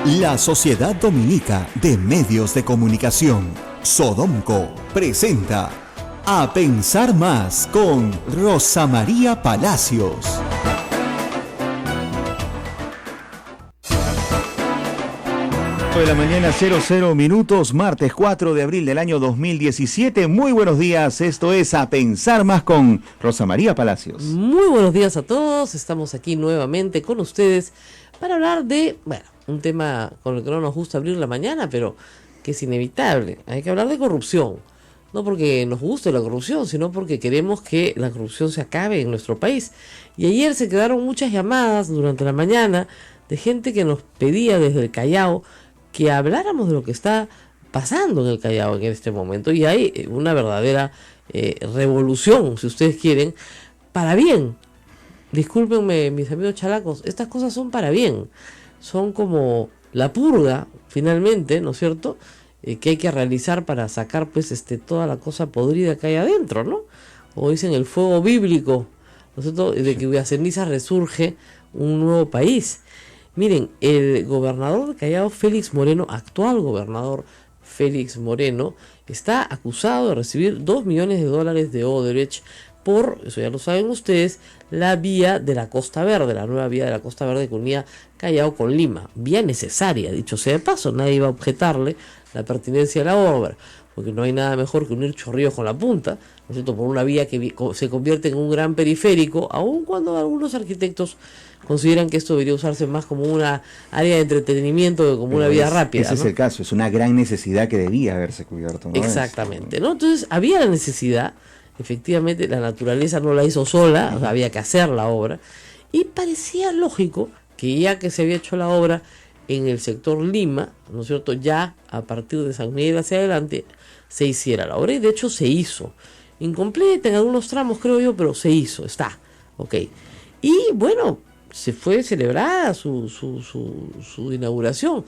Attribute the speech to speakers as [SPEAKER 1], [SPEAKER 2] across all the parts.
[SPEAKER 1] La Sociedad Dominica de Medios de Comunicación, Sodomco, presenta A Pensar Más con Rosa María Palacios. De la mañana, 00 minutos, martes 4 de abril del año 2017. Muy buenos días, esto es A Pensar Más con Rosa María Palacios.
[SPEAKER 2] Muy buenos días a todos, estamos aquí nuevamente con ustedes para hablar de, un tema con el que no nos gusta abrir la mañana, pero que es inevitable. Hay que hablar de corrupción, no porque nos guste la corrupción, sino porque queremos que la corrupción se acabe en nuestro país. Y ayer se quedaron muchas llamadas durante la mañana de gente que nos pedía desde el Callao que habláramos de lo que está pasando en el Callao en este momento. Y hay una verdadera revolución, si ustedes quieren, para bien. Discúlpenme, mis amigos chalacos, estas cosas son para bien. Son como la purga, finalmente, ¿no es cierto?, que hay que realizar para sacar, pues, toda la cosa podrida que hay adentro, ¿no? O dicen el fuego bíblico, ¿no es cierto?, de que de cenizas resurge un nuevo país. Miren, el gobernador de Callao, Félix Moreno, actual gobernador Félix Moreno, está acusado de recibir $2 millones de Odebrecht por, eso ya lo saben ustedes, la vía de la Costa Verde, la nueva vía de la Costa Verde que unía Callao con Lima. Vía necesaria, dicho sea de paso, nadie iba a objetarle la pertinencia de la obra, porque no hay nada mejor que unir Chorrillos con La Punta, ¿no es cierto?, por una vía que se convierte en un gran periférico, aun cuando algunos arquitectos consideran que esto debería usarse más como una área de entretenimiento que como una vía rápida.
[SPEAKER 1] Ese, ¿no?, es el caso, es una gran necesidad que debía haberse cubierto, ¿no?
[SPEAKER 2] Exactamente, ¿no? Entonces había la necesidad, efectivamente la naturaleza no la hizo sola, o sea, había que hacer la obra, y parecía lógico que ya que se había hecho la obra en el sector Lima, ¿no es cierto?, ya a partir de San Miguel hacia adelante se hiciera la obra, y de hecho se hizo, incompleta en algunos tramos creo yo, pero se hizo, está, ok. Y bueno, se fue celebrada su inauguración.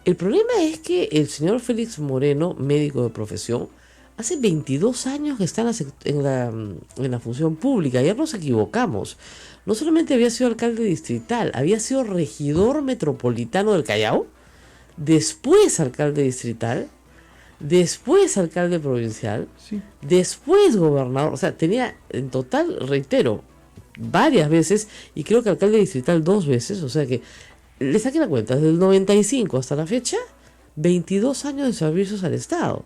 [SPEAKER 2] El problema es que el señor Félix Moreno, médico de profesión, hace 22 años que está en la función pública. Ayer nos equivocamos. No solamente había sido alcalde distrital, había sido regidor metropolitano del Callao, después alcalde distrital, después alcalde provincial, sí, después gobernador. O sea, tenía en total, reitero, varias veces, y creo que alcalde distrital 2 veces, o sea que le saqué la cuenta, desde el 95 hasta la fecha, 22 años de servicios al Estado.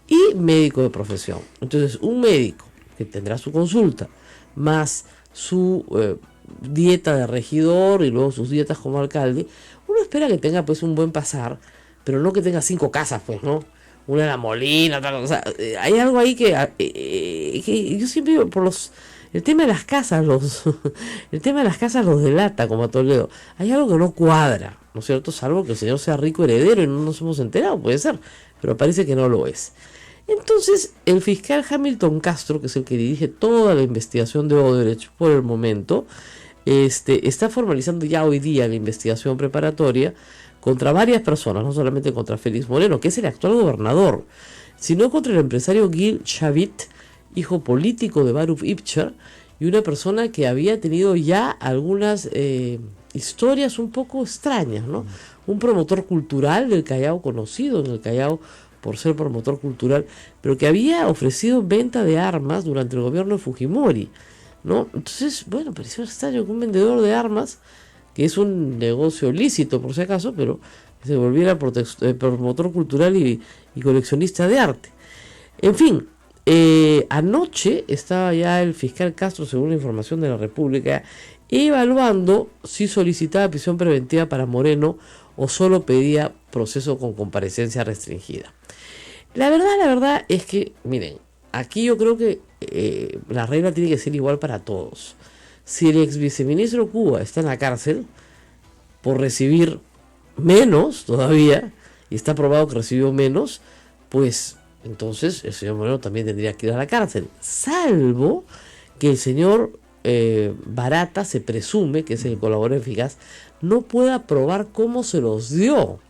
[SPEAKER 2] Y médico de profesión. Entonces, un médico que tendrá su consulta, más su dieta de regidor y luego sus dietas como alcalde, uno espera que tenga pues un buen pasar, pero no que tenga 5 casas, pues, ¿no? Una en La Molina, otra cosa. O sea, hay algo ahí que yo siempre digo, el tema de las casas el tema de las casas los delata, como a Toledo. Hay algo que no cuadra, ¿no es cierto? Salvo que el señor sea rico heredero y no nos hemos enterado, puede ser, pero parece que no lo es. Entonces, el fiscal Hamilton Castro, que es el que dirige toda la investigación de Odebrecht por el momento, está formalizando ya hoy día la investigación preparatoria contra varias personas, no solamente contra Félix Moreno, que es el actual gobernador, sino contra el empresario Gil Shavit, hijo político de Baruch Ibcher, y una persona que había tenido ya algunas historias un poco extrañas, ¿no? Un promotor cultural del Callao, conocido en el Callao por ser promotor cultural, pero que había ofrecido venta de armas durante el gobierno de Fujimori, ¿no? Entonces, bueno, pareció extraño que un vendedor de armas, que es un negocio lícito por si acaso, pero se volviera promotor cultural y coleccionista de arte. En fin, anoche estaba ya el fiscal Castro, según la información de la República, evaluando si solicitaba prisión preventiva para Moreno o solo pedía proceso con comparecencia restringida. La verdad es que, miren, aquí yo creo que la regla tiene que ser igual para todos. Si el ex viceministro Cuba está en la cárcel por recibir menos todavía, y está probado que recibió menos, pues entonces el señor Moreno también tendría que ir a la cárcel, salvo que el señor Barata, se presume que es el colaborador eficaz, no pueda probar cómo se los dio.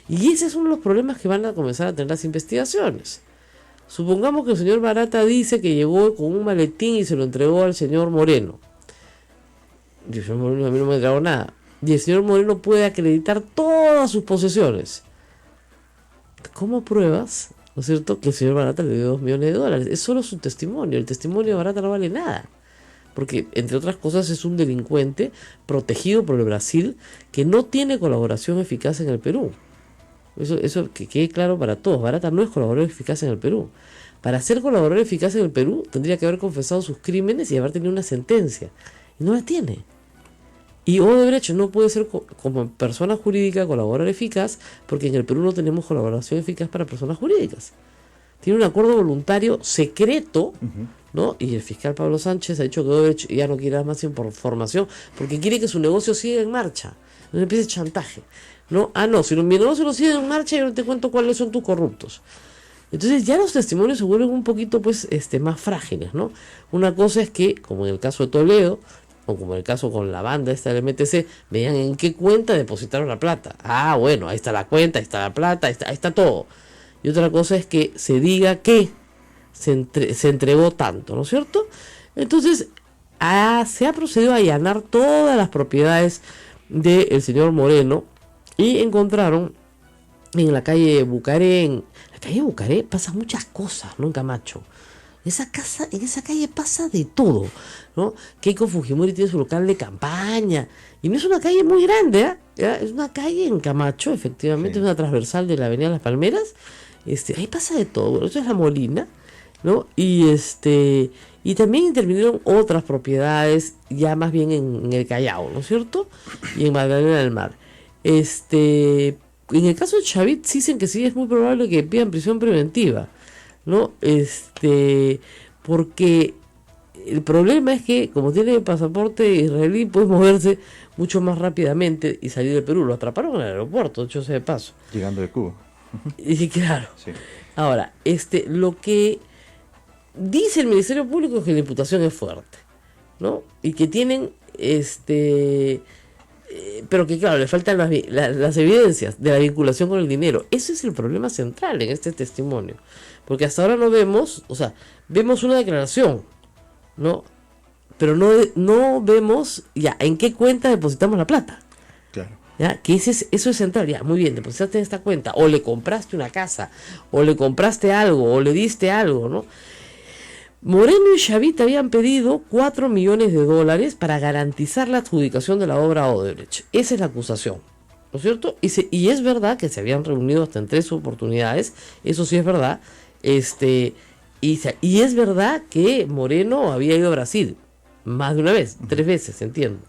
[SPEAKER 2] Y ese es uno de los problemas que van a comenzar a tener las investigaciones. Supongamos que el señor Barata dice que llegó con un maletín y se lo entregó al señor Moreno. Y el señor Moreno a mí no me entregó nada. y el señor Moreno puede acreditar todas sus posesiones. ¿Cómo pruebas, no es cierto, que el señor Barata le dio 2 millones de dólares? Es solo su testimonio. El testimonio de Barata no vale nada. Porque, entre otras cosas, es un delincuente protegido por el Brasil que no tiene colaboración eficaz en el Perú. Eso que quede claro para todos. Barata no es colaborador eficaz en el Perú. Para ser colaborador eficaz en el Perú, tendría que haber confesado sus crímenes y haber tenido una sentencia. Y no la tiene. Y Odebrecht no puede ser como persona jurídica colaborador eficaz, porque en el Perú no tenemos colaboración eficaz para personas jurídicas. Tiene un acuerdo voluntario secreto, ¿no? Y el fiscal Pablo Sánchez ha dicho que Odebrecht ya no quiere dar más información porque quiere que su negocio siga en marcha. No empiece chantaje. ¿No? No, si mi negocio no sigue en marcha, yo no te cuento cuáles son tus corruptos. Entonces ya los testimonios se vuelven un poquito pues más frágiles, ¿no? Una cosa es que, como en el caso de Toledo, o como en el caso con la banda esta del MTC, vean en qué cuenta depositaron la plata. Bueno, ahí está la cuenta, ahí está la plata, ahí está todo. Y otra cosa es que se diga que se entregó tanto, ¿no es cierto? Entonces se ha procedido a allanar todas las propiedades del señor Moreno y encontraron en la calle Bucaré, pasan muchas cosas, ¿no? En Camacho. En esa calle pasa de todo, ¿no? Keiko Fujimori tiene su local de campaña. Y no es una calle muy grande, ¿eh? Es una calle en Camacho, efectivamente, sí. Es una transversal de la Avenida Las Palmeras. Ahí pasa de todo. Bueno, esto es La Molina, ¿no? Y también intervinieron otras propiedades, ya más bien en el Callao, ¿no es cierto? Y en Magdalena del Mar. En el caso de Chavit dicen que sí es muy probable que pidan prisión preventiva, ¿no? Porque el problema es que como tiene pasaporte israelí puede moverse mucho más rápidamente y salir de Perú. Lo atraparon en el aeropuerto, dicho sea de paso.
[SPEAKER 3] Llegando de Cuba.
[SPEAKER 2] Y claro.
[SPEAKER 3] Sí.
[SPEAKER 2] Ahora, lo que dice el Ministerio Público es que la imputación es fuerte, ¿no? Y que tienen pero que claro, le faltan las evidencias de la vinculación con el dinero. Ese es el problema central en este testimonio, porque hasta ahora no vemos, vemos una declaración, ¿no? Pero no vemos ya en qué cuenta depositamos la plata.
[SPEAKER 3] Claro.
[SPEAKER 2] ¿Ya? Que eso es central. Ya, muy bien, depositaste en esta cuenta, o le compraste una casa, o le compraste algo, o le diste algo, ¿no? Moreno y Chavit habían pedido 4 millones de dólares para garantizar la adjudicación de la obra a Odebrecht. Esa es la acusación, ¿no es cierto? Y es verdad que se habían reunido hasta en 3 oportunidades, eso sí es verdad. Y es verdad que Moreno había ido a Brasil más de una vez, 3 veces, entiendo.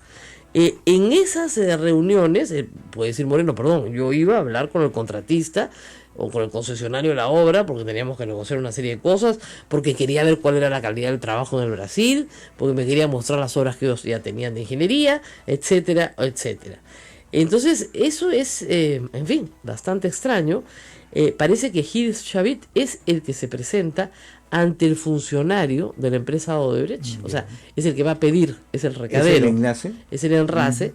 [SPEAKER 2] En esas reuniones, puede decir Moreno, perdón, yo iba a hablar con el contratista o con el concesionario de la obra, porque teníamos que negociar una serie de cosas, porque quería ver cuál era la calidad del trabajo en el Brasil, porque me quería mostrar las obras que ellos ya tenían de ingeniería, etcétera, etcétera. Entonces, eso es, en fin, bastante extraño. Parece que Gilles Chavit es el que se presenta ante el funcionario de la empresa Odebrecht, es el que va a pedir, es el recadero.
[SPEAKER 3] ¿Es el enlace?
[SPEAKER 2] Es el enlace,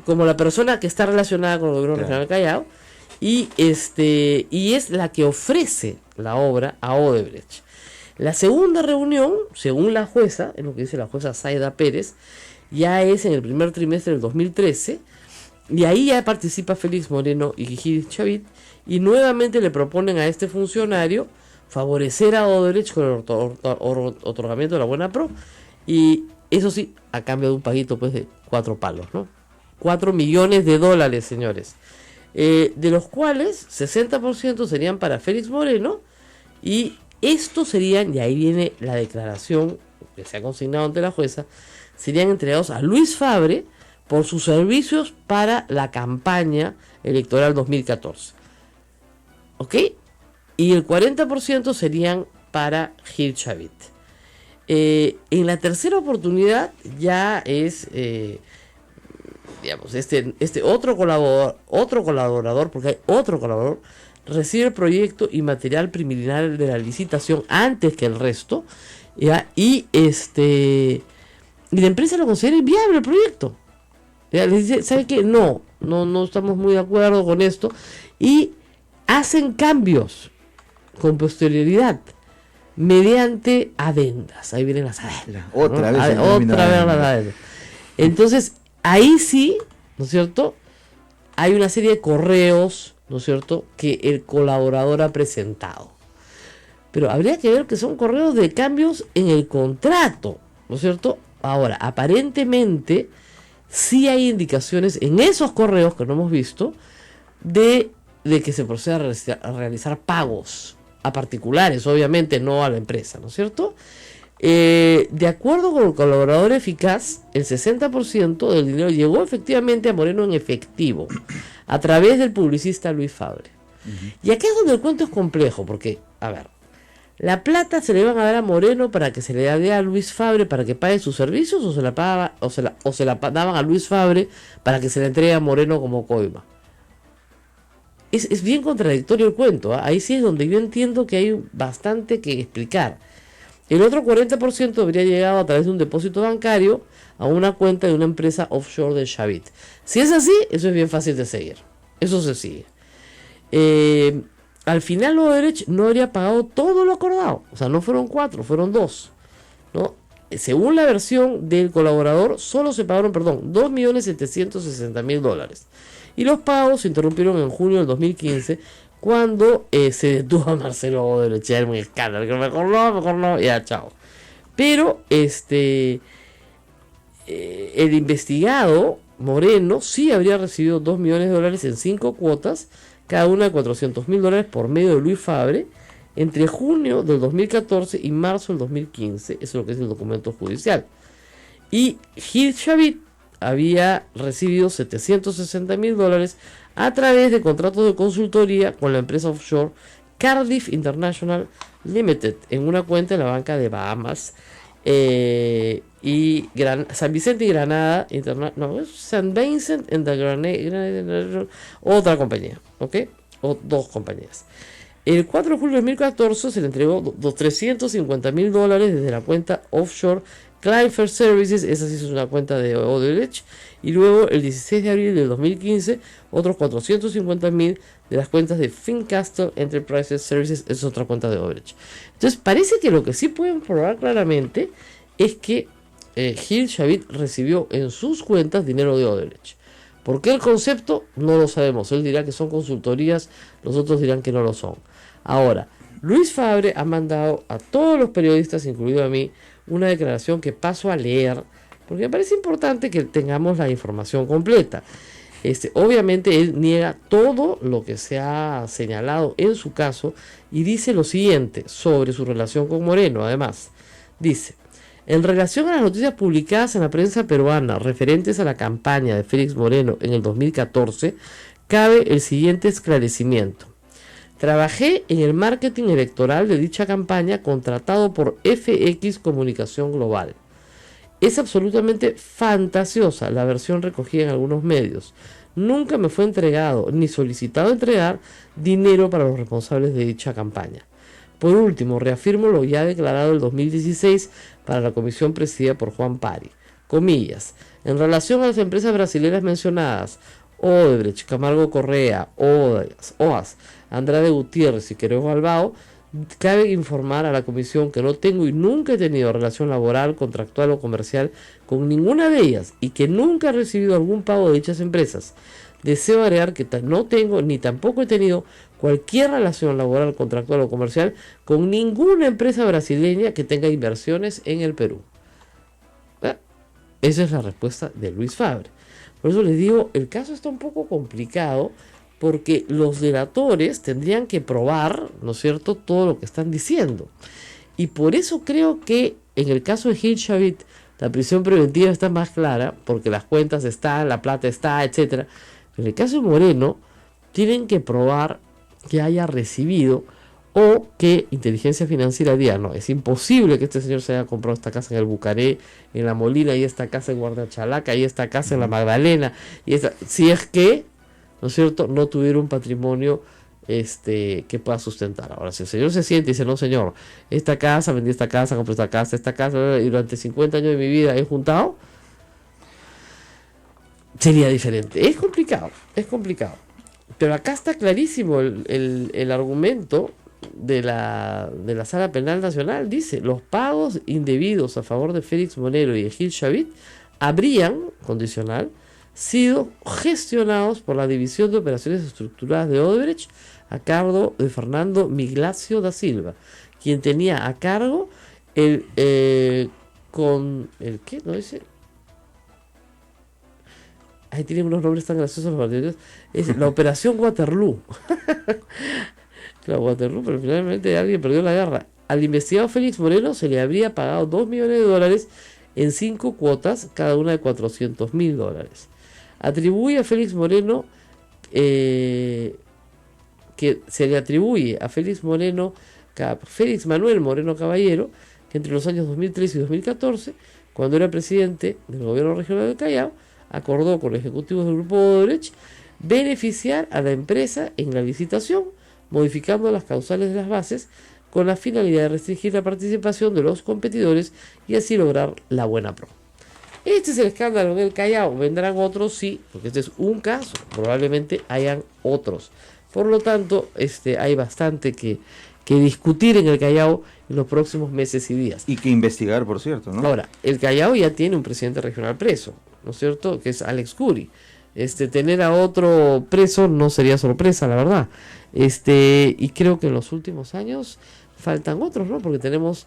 [SPEAKER 2] como la persona que está relacionada con el gobierno regional del Callao, y es la que ofrece la obra a Odebrecht. La segunda reunión, según la jueza, en lo que dice la jueza Zaida Pérez, ya es en el primer trimestre del 2013, y ahí ya participa Félix Moreno y Gilles Chavit, y nuevamente le proponen a este funcionario favorecer a Odebrecht con el otorgamiento de la buena pro, y eso sí, a cambio de un paguito pues de 4 palos, ¿no? 4 millones de dólares, señores. De los cuales 60% serían para Félix Moreno, y estos serían, y ahí viene la declaración que se ha consignado ante la jueza, serían entregados a Luis Fabre por sus servicios para la campaña electoral 2014. ¿Ok? Y el 40% serían para Gilles Chavit. En la tercera oportunidad ya es digamos, otro colaborador, porque hay otro colaborador, recibe el proyecto y material preliminar de la licitación antes que el resto, ¿ya? Y la empresa lo considera inviable el proyecto. ¿Ya? Le dice, ¿sabe qué? No estamos muy de acuerdo con esto, y hacen cambios con posterioridad mediante adendas. Ahí vienen las adendas.
[SPEAKER 3] Otra vez
[SPEAKER 2] las adendas. Entonces, ahí sí ¿no es cierto? Hay una serie de correos, ¿no es cierto?, que el colaborador ha presentado. Pero habría que ver que son correos de cambios en el contrato, ¿no es cierto? Ahora, aparentemente, sí hay indicaciones en esos correos que no hemos visto de que se proceda a realizar pagos a particulares, obviamente no a la empresa, ¿no es cierto? De acuerdo con el colaborador eficaz, el 60% del dinero llegó efectivamente a Moreno en efectivo, a través del publicista Luis Fabre. Y aquí es donde el cuento es complejo, porque, a ver, la plata se le iban a dar a Moreno para que se le dé a Luis Fabre para que pague sus servicios, o se la pagaba, o se la daban a Luis Fabre para que se la entregue a Moreno como coima. Es bien contradictorio el cuento, ¿eh? Ahí sí es donde yo entiendo que hay bastante que explicar. El otro 40% habría llegado a través de un depósito bancario a una cuenta de una empresa offshore de Shavit. Si es así, eso es bien fácil de seguir. Eso se sigue. Al final Odebrecht no habría pagado todo lo acordado. O sea, no fueron 4, fueron 2, ¿no? Según la versión del colaborador, solo se pagaron, $2.760.000. Y los pagos se interrumpieron en junio del 2015, cuando se detuvo a Marcelo Odebrecht. Era un escándalo, que mejor no, ya, chao. Pero el investigado Moreno sí habría recibido $2 millones en 5 cuotas, cada una de $400.000 por medio de Luis Fabre, entre junio del 2014 y marzo del 2015. Eso es lo que es el documento judicial. Y Gil Shavit había recibido $760.000 a través de contratos de consultoría con la empresa offshore Cardiff International Limited, en una cuenta en la banca de Bahamas, y San Vicente y Granada, San Vincent and the Granada, otra compañía, ¿ok? O 2 compañías. El 4 de julio de 2014 se le entregó $350.000 desde la cuenta offshore Client First Services, esa sí es una cuenta de Odebrecht, y luego el 16 de abril del 2015 otros $450.000 de las cuentas de Fincastle Enterprises Services, es otra cuenta de Odebrecht. Entonces parece que lo que sí pueden probar claramente es que Gil Shavit recibió en sus cuentas dinero de Odebrecht. ¿Por qué el concepto? No lo sabemos. Él dirá que son consultorías, los otros dirán que no lo son. Ahora, Luis Fabre ha mandado a todos los periodistas, incluido a mí, una declaración que paso a leer, porque me parece importante que tengamos la información completa. Obviamente él niega todo lo que se ha señalado en su caso y dice lo siguiente sobre su relación con Moreno. Además, dice: en relación a las noticias publicadas en la prensa peruana referentes a la campaña de Félix Moreno en el 2014, cabe el siguiente esclarecimiento. Trabajé en el marketing electoral de dicha campaña contratado por FX Comunicación Global. Es absolutamente fantasiosa la versión recogida en algunos medios. Nunca me fue entregado ni solicitado entregar dinero para los responsables de dicha campaña. Por último, reafirmo lo ya declarado el 2016 para la comisión presidida por Juan Pari. Comillas. En relación a las empresas brasileñas mencionadas, Odebrecht, Camargo Correa, OAS, Andrade Gutiérrez y Quereo Balbao, cabe informar a la comisión que no tengo y nunca he tenido relación laboral, contractual o comercial con ninguna de ellas y que nunca he recibido algún pago de dichas empresas. Deseo agregar que no tengo ni tampoco he tenido cualquier relación laboral, contractual o comercial con ninguna empresa brasileña que tenga inversiones en el Perú. Esa es la respuesta de Luis Fabre. Por eso les digo, el caso está un poco complicado porque los delatores tendrían que probar, ¿no es cierto?, todo lo que están diciendo. Y por eso creo que en el caso de Gil Shavit la prisión preventiva está más clara, porque las cuentas están, la plata está, etc. En el caso de Moreno, tienen que probar que haya recibido o que inteligencia financiera diga: no, es imposible que este señor se haya comprado esta casa en el Bucaré, en La Molina, y esta casa en Guardachalaca, y esta casa en La Magdalena, y esta, si es que, ¿no es cierto?, no tuviera un patrimonio que pueda sustentar. Ahora, si el señor se siente y dice: no, señor, esta casa, vendí esta casa, compré esta casa, y durante 50 años de mi vida he juntado, sería diferente. Es complicado. Pero acá está clarísimo el argumento de la Sala Penal Nacional. Dice: los pagos indebidos a favor de Félix Moreno y de Gil Shavit habrían, condicional, sido gestionados por la División de Operaciones Estructuradas de Odebrecht a cargo de Fernando Miglacio da Silva, quien tenía a cargo ¿qué? ¿No dice? Ahí tienen unos nombres tan graciosos los partidos. Es la Operación Waterloo. Claro, Waterloo, pero finalmente alguien perdió la guerra. Al investigado Félix Moreno se le habría pagado $2 millones en 5 cuotas, cada una de $400.000. Atribuye a Félix Moreno, que se le atribuye a Félix Manuel Moreno Caballero, que entre los años 2013 y 2014, cuando era presidente del gobierno regional del Callao, acordó con los ejecutivos del grupo Odebrecht beneficiar a la empresa en la licitación, modificando las causales de las bases con la finalidad de restringir la participación de los competidores y así lograr la buena pro. Este es el escándalo en el Callao. ¿Vendrán otros? Sí, porque este es un caso, probablemente hayan otros. Por lo tanto, hay bastante que discutir en el Callao en los próximos meses y días.
[SPEAKER 3] Y que investigar, por cierto, ¿no?
[SPEAKER 2] Ahora, el Callao ya tiene un presidente regional preso, ¿no es cierto? Que es Alex Curi. Tener a otro preso no sería sorpresa, la verdad. Y creo que en los últimos años faltan otros, ¿no? Porque tenemos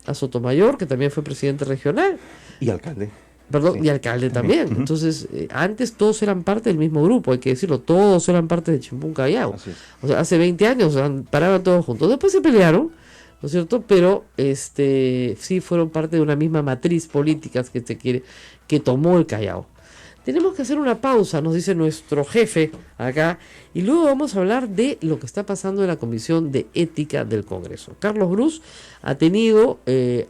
[SPEAKER 2] a Sotomayor, que también fue presidente regional.
[SPEAKER 3] Y alcalde.
[SPEAKER 2] Perdón,
[SPEAKER 3] Sí.
[SPEAKER 2] y alcalde también.
[SPEAKER 3] Uh-huh.
[SPEAKER 2] Entonces, antes todos eran parte del mismo grupo, hay que decirlo, todos eran parte de Chimpún Callao.
[SPEAKER 3] Así es.
[SPEAKER 2] O sea, hace 20 años paraban todos juntos. Después se pelearon, ¿no es cierto? Pero sí fueron parte de una misma matriz política que tomó el Callao. Tenemos que hacer una pausa, nos dice nuestro jefe acá, y luego vamos a hablar de lo que está pasando en la Comisión de Ética del Congreso. Carlos Brus ha tenido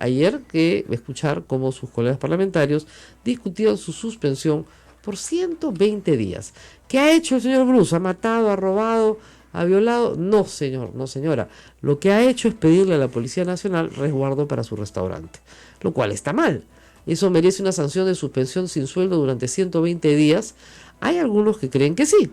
[SPEAKER 2] ayer que escuchar cómo sus colegas parlamentarios discutían su suspensión por 120 días. ¿Qué ha hecho el señor Brus? ¿Ha matado, ha robado, ha violado? No, señor, no, señora. Lo que ha hecho es pedirle a la Policía Nacional resguardo para su restaurante, lo cual está mal. Eso merece una sanción de suspensión sin sueldo durante 120 días. Hay algunos que creen que sí,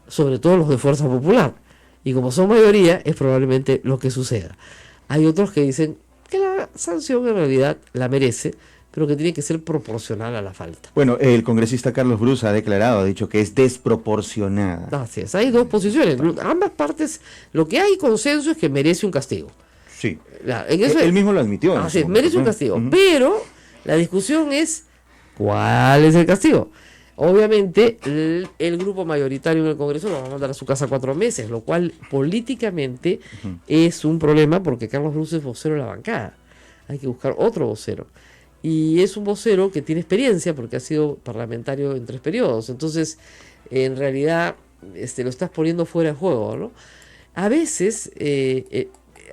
[SPEAKER 2] sobre todo los de Fuerza Popular. Y como son mayoría, es probablemente lo que suceda. Hay otros que dicen que la sanción en realidad la merece, pero que tiene que ser proporcional a la falta.
[SPEAKER 3] Bueno, el congresista Carlos Brus ha dicho que es desproporcionada.
[SPEAKER 2] Así es, hay dos posiciones. Ambas partes, lo que hay consenso es que merece un castigo.
[SPEAKER 3] Sí.
[SPEAKER 2] En eso
[SPEAKER 3] Él mismo lo admitió.
[SPEAKER 2] Así es, merece un castigo. Uh-huh. Pero la discusión es ¿cuál es el castigo? Obviamente el grupo mayoritario en el Congreso lo va a mandar a su casa 4 meses, lo cual políticamente es un problema porque Carlos Brus es vocero de la bancada. Hay que buscar otro vocero. Y es un vocero que tiene experiencia porque ha sido parlamentario en 3 periodos. Entonces, en realidad, lo estás poniendo fuera de juego, ¿no? A veces,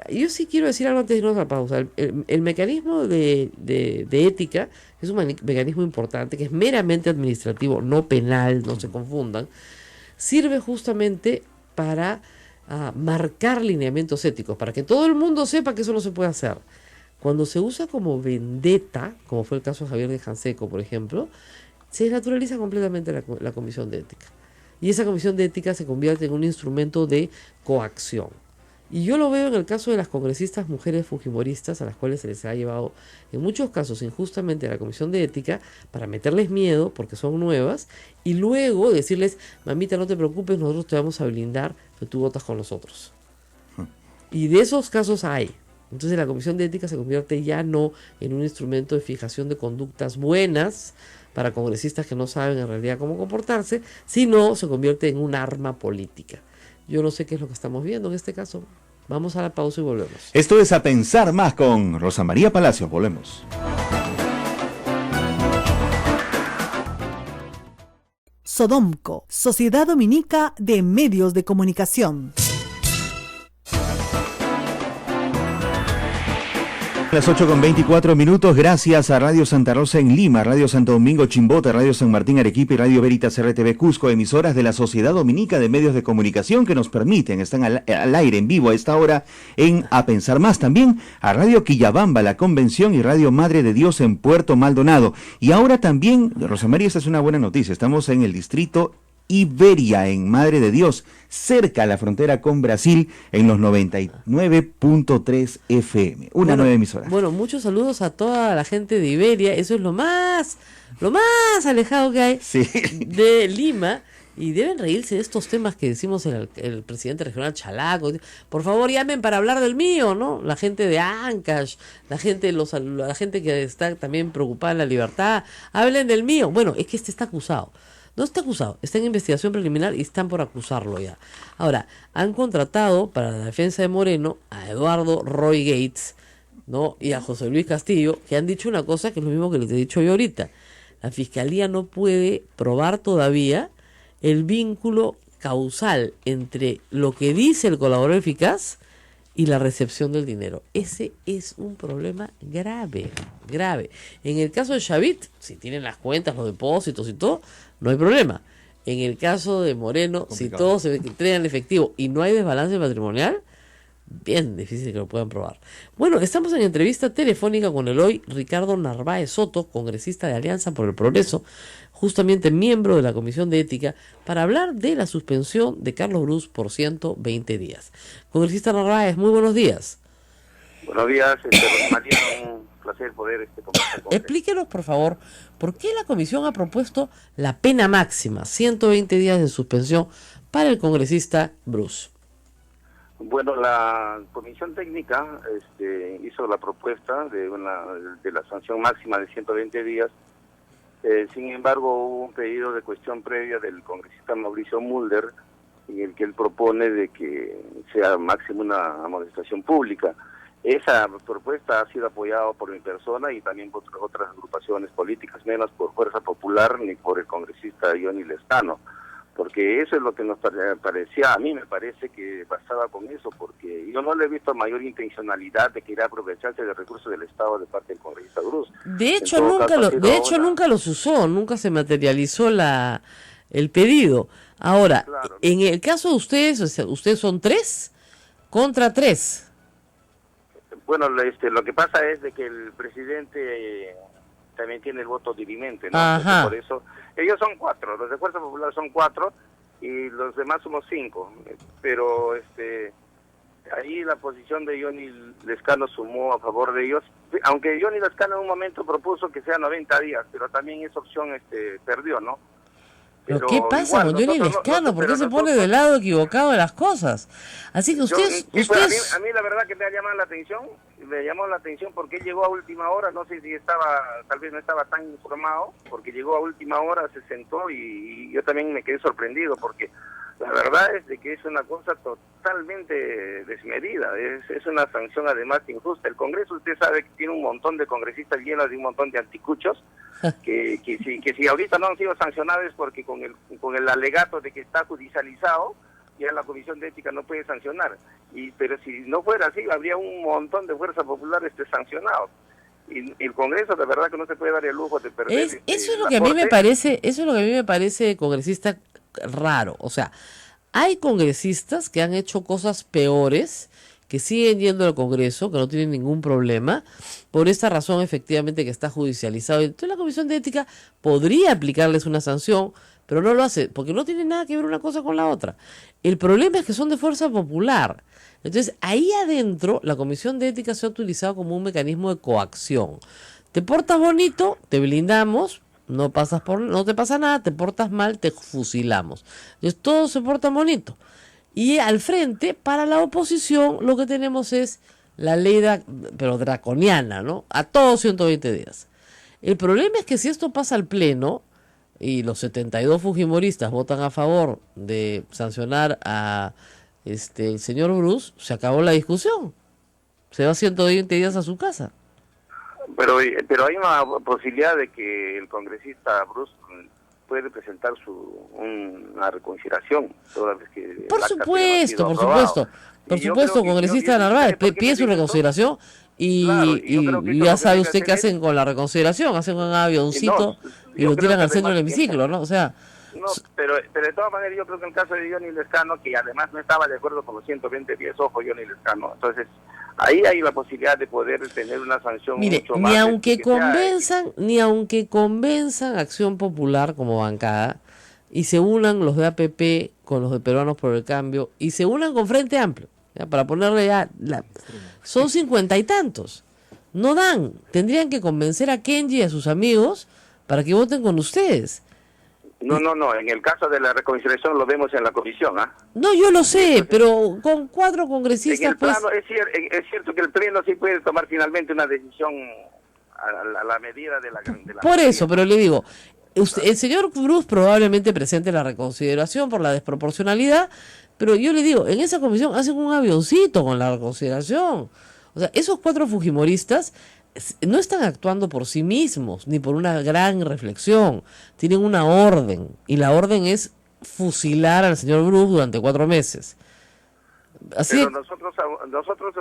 [SPEAKER 2] yo sí quiero decir algo antes de irnos a la pausa. El mecanismo de ética es un mecanismo importante, que es meramente administrativo, no penal, no se confundan. Sirve justamente para marcar lineamientos éticos, para que todo el mundo sepa que eso no se puede hacer. Cuando se usa como vendetta, como fue el caso de Javier de Janseco, por ejemplo, se desnaturaliza completamente la Comisión de Ética. Y esa Comisión de Ética se convierte en un instrumento de coacción. Y yo lo veo en el caso de las congresistas mujeres fujimoristas, a las cuales se les ha llevado en muchos casos injustamente a la Comisión de Ética para meterles miedo porque son nuevas y luego decirles, mamita, no te preocupes, nosotros te vamos a blindar, pero tú votas con nosotros. Y de esos casos hay. Entonces la Comisión de Ética se convierte ya no en un instrumento de fijación de conductas buenas para congresistas que no saben en realidad cómo comportarse, sino se convierte en un arma política. Yo no sé qué es lo que estamos viendo en este caso. Vamos a la pausa y volvemos.
[SPEAKER 3] Esto es A Pensar Más con Rosa María Palacio. Volvemos.
[SPEAKER 4] Sodomco, Sociedad Dominica de Medios de Comunicación.
[SPEAKER 3] Las 8:24, gracias a Radio Santa Rosa en Lima, Radio Santo Domingo Chimbote, Radio San Martín Arequipa y Radio Veritas RTV Cusco, emisoras de la Sociedad Dominica de Medios de Comunicación que nos permiten, están al aire en vivo a esta hora en A Pensar Más. También a Radio Quillabamba, La Convención y Radio Madre de Dios en Puerto Maldonado. Y ahora también, Rosa María, esta es una buena noticia, estamos en el distrito Iberia en Madre de Dios, cerca a la frontera con Brasil, en los 99.3 FM. Una nueva emisora.
[SPEAKER 2] Bueno, muchos saludos a toda la gente de Iberia. Eso es lo más alejado que hay de Lima. Y deben reírse de estos temas que decimos el presidente regional Chalaco. Por favor, llamen para hablar del mío, ¿no? La gente de Ancash, la gente que está también preocupada en la libertad, hablen del mío. Bueno, es que este está acusado. No está acusado, está en investigación preliminar y están por acusarlo ya. Ahora, han contratado para la defensa de Moreno a Eduardo Roy Gates, ¿no? Y a José Luis Castillo, que han dicho una cosa que es lo mismo que les he dicho yo ahorita. La Fiscalía no puede probar todavía el vínculo causal entre lo que dice el colaborador eficaz y la recepción del dinero. Ese es un problema grave. En el caso de Chavit, si tienen las cuentas, los depósitos y todo, no hay problema. En el caso de Moreno, complicado. Si todo se entrega en efectivo y no hay desbalance patrimonial, bien difícil que lo puedan probar. Bueno, estamos en entrevista telefónica con el hoy Ricardo Narváez Soto, congresista de Alianza por el Progreso, justamente miembro de la Comisión de Ética, para hablar de la suspensión de Carlos Brus por 120 días. Congresista Narváez, muy buenos días.
[SPEAKER 5] Buenos días, María, un placer poder conversar con
[SPEAKER 2] Explíquenos, por favor, ¿por qué la Comisión ha propuesto la pena máxima, 120 días de suspensión para el congresista Brus?
[SPEAKER 5] Bueno, la Comisión Técnica hizo la propuesta de la sanción máxima de 120 días. Sin embargo, hubo un pedido de cuestión previa del congresista Mauricio Mulder, en el que él propone de que sea máximo una amonestación pública. Esa propuesta ha sido apoyada por mi persona y también por otras agrupaciones políticas, menos por Fuerza Popular ni por el congresista Johnny Lescano, porque eso es lo que nos parecía, a mí me parece que bastaba con eso, porque yo no le he visto mayor intencionalidad de querer aprovecharse de recursos del Estado de parte del congresista Brus.
[SPEAKER 2] De hecho, nunca los usó, nunca se materializó el pedido. Ahora, claro, en el caso de ustedes, o sea, ustedes son 3 contra 3.
[SPEAKER 5] Bueno, lo que pasa es de que el presidente también tiene el voto dirimente, ¿no?
[SPEAKER 2] Ajá.
[SPEAKER 5] Por eso, ellos son 4, los de Fuerza Popular son 4 y los demás somos 5, pero ahí la posición de Johnny Lescano sumó a favor de ellos, aunque Johnny Lescano en un momento propuso que sea 90 días, pero también esa opción perdió, ¿no?
[SPEAKER 2] ¿Pero qué pasa con Johnny Lescano? ¿Por qué se pone del lado equivocado de las cosas? Así que ustedes...
[SPEAKER 5] A mí la verdad que me ha llamado la atención porque él llegó a última hora, no sé si tal vez no estaba tan informado, porque llegó a última hora, se sentó y yo también me quedé sorprendido porque la verdad es de que es una cosa totalmente desmedida, es una sanción además injusta. El Congreso, usted sabe que tiene un montón de congresistas llenos de un montón de anticuchos, que si ahorita no han sido sancionados es porque con el alegato de que está judicializado, ya la Comisión de Ética no puede sancionar. Pero si no fuera así, habría un montón de Fuerza Popular sancionados. Y el Congreso, de verdad que no se puede dar el lujo de perder.
[SPEAKER 2] Eso es lo que a mí me parece, congresista, raro. O sea, hay congresistas que han hecho cosas peores, que siguen yendo al Congreso, que no tienen ningún problema, por esta razón efectivamente que está judicializado. Entonces la Comisión de Ética podría aplicarles una sanción, pero no lo hace, porque no tiene nada que ver una cosa con la otra. El problema es que son de Fuerza Popular. Entonces, ahí adentro, la Comisión de Ética se ha utilizado como un mecanismo de coacción. Te portas bonito, te blindamos, no te pasa nada, te portas mal, te fusilamos. Entonces, todos se portan bonito. Y al frente, para la oposición, lo que tenemos es la ley, pero draconiana, ¿no? A todos 120 días. El problema es que si esto pasa al Pleno, y los 72 fujimoristas votan a favor de sancionar a el señor Brus, se acabó la discusión. Se va 120 días a su casa.
[SPEAKER 5] Pero hay una posibilidad de que el congresista Brus puede presentar una reconsideración toda vez que...
[SPEAKER 2] Por supuesto, congresista Narváez, pide su reconsideración y ya sabe usted qué hacen con la reconsideración, hacen un avioncito y lo tiran al centro del hemiciclo, ¿no? O sea...
[SPEAKER 5] No, pero de todas maneras yo creo que en el caso de Johnny Lescano, que además no estaba de acuerdo con los 120 días, ojo, Johnny Lescano, entonces ahí hay la posibilidad de poder tener una sanción mucho más...
[SPEAKER 2] Ni aunque convenzan Acción Popular como bancada, y se unan los de APP con los de Peruanos por el Cambio y se unan con Frente Amplio, ¿ya? Para ponerle ya... Son 50 y tantos. No dan. Tendrían que convencer a Kenji y a sus amigos para que voten con ustedes.
[SPEAKER 5] No, en el caso de la reconciliación lo vemos en la comisión, ¿ah?
[SPEAKER 2] No, yo lo sé, pero con 4 congresistas,
[SPEAKER 5] En el
[SPEAKER 2] pues...
[SPEAKER 5] plano, es cierto que el pleno sí puede tomar finalmente una decisión a la medida de la
[SPEAKER 2] Por eso, pero le digo, el señor Cruz probablemente presente la reconsideración por la desproporcionalidad, pero yo le digo, en esa comisión hacen un avioncito con la reconsideración. O sea, esos 4 fujimoristas no están actuando por sí mismos, ni por una gran reflexión. Tienen una orden, y la orden es fusilar al señor Bruce durante 4 meses. Así
[SPEAKER 5] pero nosotros los otros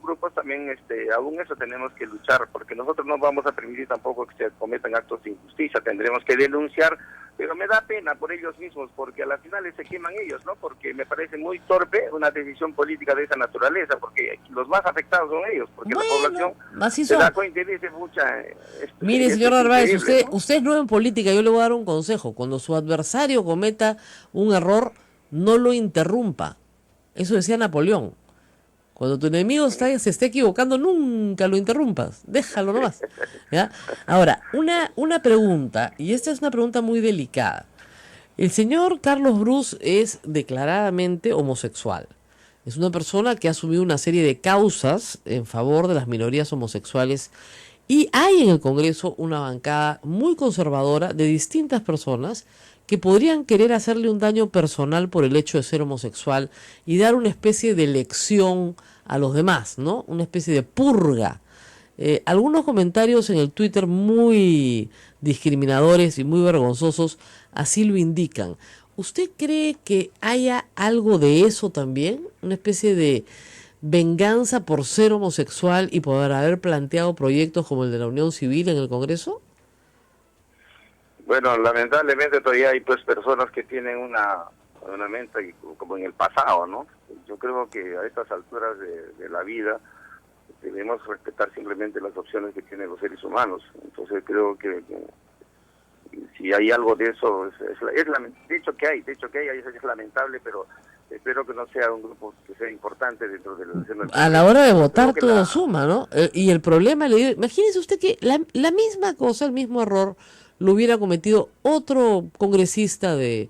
[SPEAKER 5] grupos también aún eso tenemos que luchar, porque nosotros no vamos a permitir tampoco que se cometan actos de injusticia. Tendremos que denunciar, pero me da pena por ellos mismos, porque a las finales se queman ellos, ¿no? Porque me parece muy torpe una decisión política de esa naturaleza, porque los más afectados son ellos, porque la población se da cuenta y dice mucha...
[SPEAKER 2] Mire, señor Narváez, usted es nuevo en política, yo le voy a dar un consejo. Cuando su adversario cometa un error, no lo interrumpa. Eso decía Napoleón. Cuando tu enemigo se esté equivocando, nunca lo interrumpas. Déjalo nomás. ¿Ya? Ahora, una pregunta, y esta es una pregunta muy delicada. El señor Carlos Bruce es declaradamente homosexual. Es una persona que ha asumido una serie de causas en favor de las minorías homosexuales. Y hay en el Congreso una bancada muy conservadora de distintas personas que podrían querer hacerle un daño personal por el hecho de ser homosexual y dar una especie de lección a los demás, ¿no? Una especie de purga. Algunos comentarios en el Twitter muy discriminadores y muy vergonzosos así lo indican. ¿Usted cree que haya algo de eso también? ¿Una especie de venganza por ser homosexual y por haber planteado proyectos como el de la Unión Civil en el Congreso?
[SPEAKER 5] Bueno, lamentablemente todavía hay pues personas que tienen una mente como en el pasado, ¿no? Yo creo que a estas alturas de la vida debemos respetar simplemente las opciones que tienen los seres humanos. Entonces creo que si hay algo de eso, de hecho que hay, es lamentable, pero espero que no sea un grupo que sea importante dentro de la...
[SPEAKER 2] A la hora de votar todo suma, ¿no? Y el problema, le digo, imagínese usted que la misma cosa, el mismo error, lo hubiera cometido otro congresista de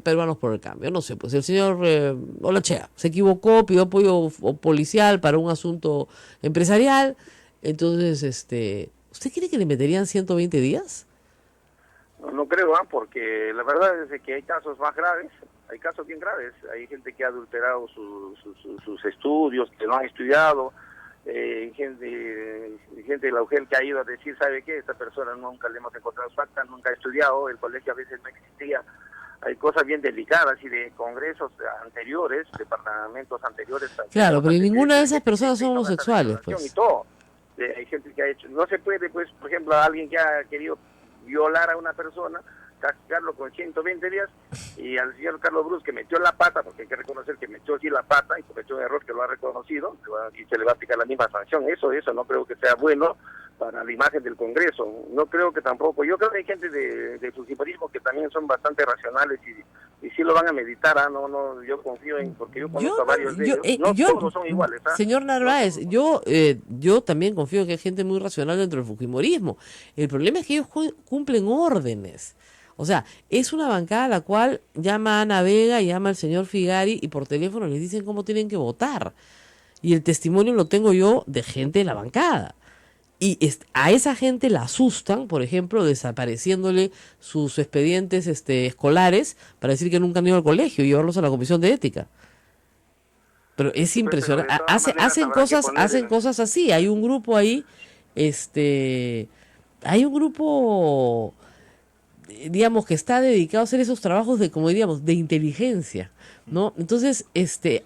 [SPEAKER 2] Peruanos por el Cambio. No sé, pues el señor Olachea se equivocó, pidió apoyo policial para un asunto empresarial. Entonces, ¿usted cree que le meterían 120 días?
[SPEAKER 5] No creo, porque la verdad es que hay casos más graves, hay casos bien graves. Hay gente que ha adulterado sus estudios, que no ha estudiado. Gente de la UGEL que ha ido a decir, ¿sabe qué? Esta persona nunca le hemos encontrado su acta, nunca ha estudiado, el colegio a veces no existía. Hay cosas bien delicadas y de congresos anteriores, departamentos anteriores.
[SPEAKER 2] Claro, pero ninguna de esas personas son homosexuales, pues.
[SPEAKER 5] Y todo. Hay gente que ha hecho, no se puede, pues, por ejemplo, a alguien que ha querido violar a una persona, castigarlo con 120 días, y al señor Carlos Bruce, que metió la pata, porque hay que reconocer que metió sí la pata y cometió un error que lo ha reconocido, y se le va a aplicar la misma sanción. Eso no creo que sea bueno para la imagen del Congreso. No creo que tampoco. Yo creo que hay gente de fujimorismo que también son bastante racionales y sí lo van a meditar. Yo confío en, porque yo conozco a varios de ellos. Todos son iguales.
[SPEAKER 2] Señor Narváez, yo también confío en que hay gente muy racional dentro del fujimorismo. El problema es que ellos cumplen órdenes. O sea, es una bancada a la cual llama a Ana Vega, llama al señor Figari y por teléfono les dicen cómo tienen que votar. Y el testimonio lo tengo yo de gente de la bancada. Y a esa gente la asustan, por ejemplo, desapareciéndole sus expedientes escolares para decir que nunca han ido al colegio y llevarlos a la comisión de ética. Pero es impresionante. Hacen cosas así. Hay un grupo ahí, hay un grupo, digamos, que está dedicado a hacer esos trabajos de, como diríamos, de inteligencia, ¿no? Entonces,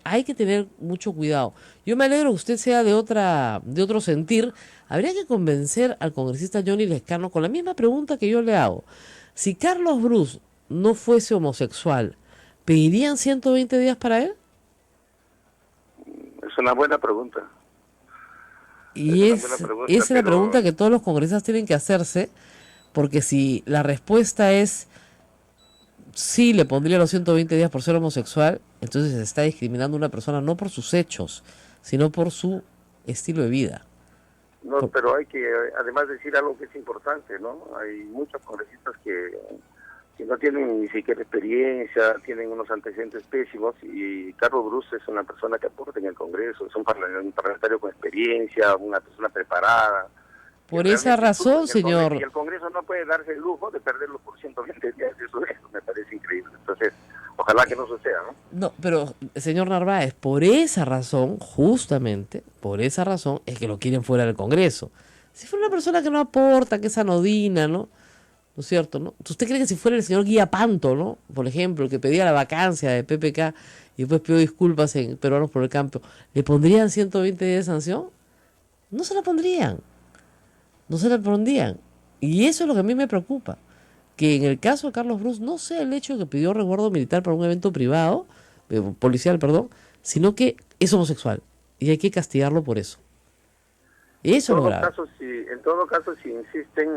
[SPEAKER 2] hay que tener mucho cuidado. Yo me alegro que usted sea de otro sentir. Habría que convencer al congresista Johnny Lescano con la misma pregunta que yo le hago. Si Carlos Bruce no fuese homosexual, ¿pedirían 120 días para él?
[SPEAKER 5] Es una buena pregunta.
[SPEAKER 2] Y esa es la pregunta que todos los congresistas tienen que hacerse, porque si la respuesta es sí le pondría los 120 días por ser homosexual, entonces se está discriminando a una persona no por sus hechos, sino por su estilo de vida.
[SPEAKER 5] No, pero hay que además decir algo que es importante, ¿no? Hay muchos congresistas que no tienen ni siquiera experiencia, tienen unos antecedentes pésimos, y Carlos Bruce es una persona que aporta en el Congreso, es un parlamentario con experiencia, una persona preparada.
[SPEAKER 2] Por esa razón, señor.
[SPEAKER 5] Y el Congreso no puede darse el lujo de perderlo por 120 días, eso me parece increíble. Entonces, ojalá que no suceda, ¿no?
[SPEAKER 2] No, pero, señor Narváez, por esa razón, justamente, por esa razón, es que lo quieren fuera del Congreso. Si fuera una persona que no aporta, que es anodina, ¿no? ¿No es cierto, no? ¿Usted cree que si fuera el señor Guía Panto, ¿no? Por ejemplo, el que pedía la vacancia de PPK y después pidió disculpas en Peruanos por el Campo, ¿le pondrían 120 días de sanción? No se la pondrían. No se la pondrían. Y eso es lo que a mí me preocupa. Que en el caso de Carlos Bruce no sea el hecho de que pidió resguardo militar para un evento privado, policial, perdón, sino que es homosexual. Y hay que castigarlo por eso. Eso es lo grave.
[SPEAKER 5] En todo caso, si insisten,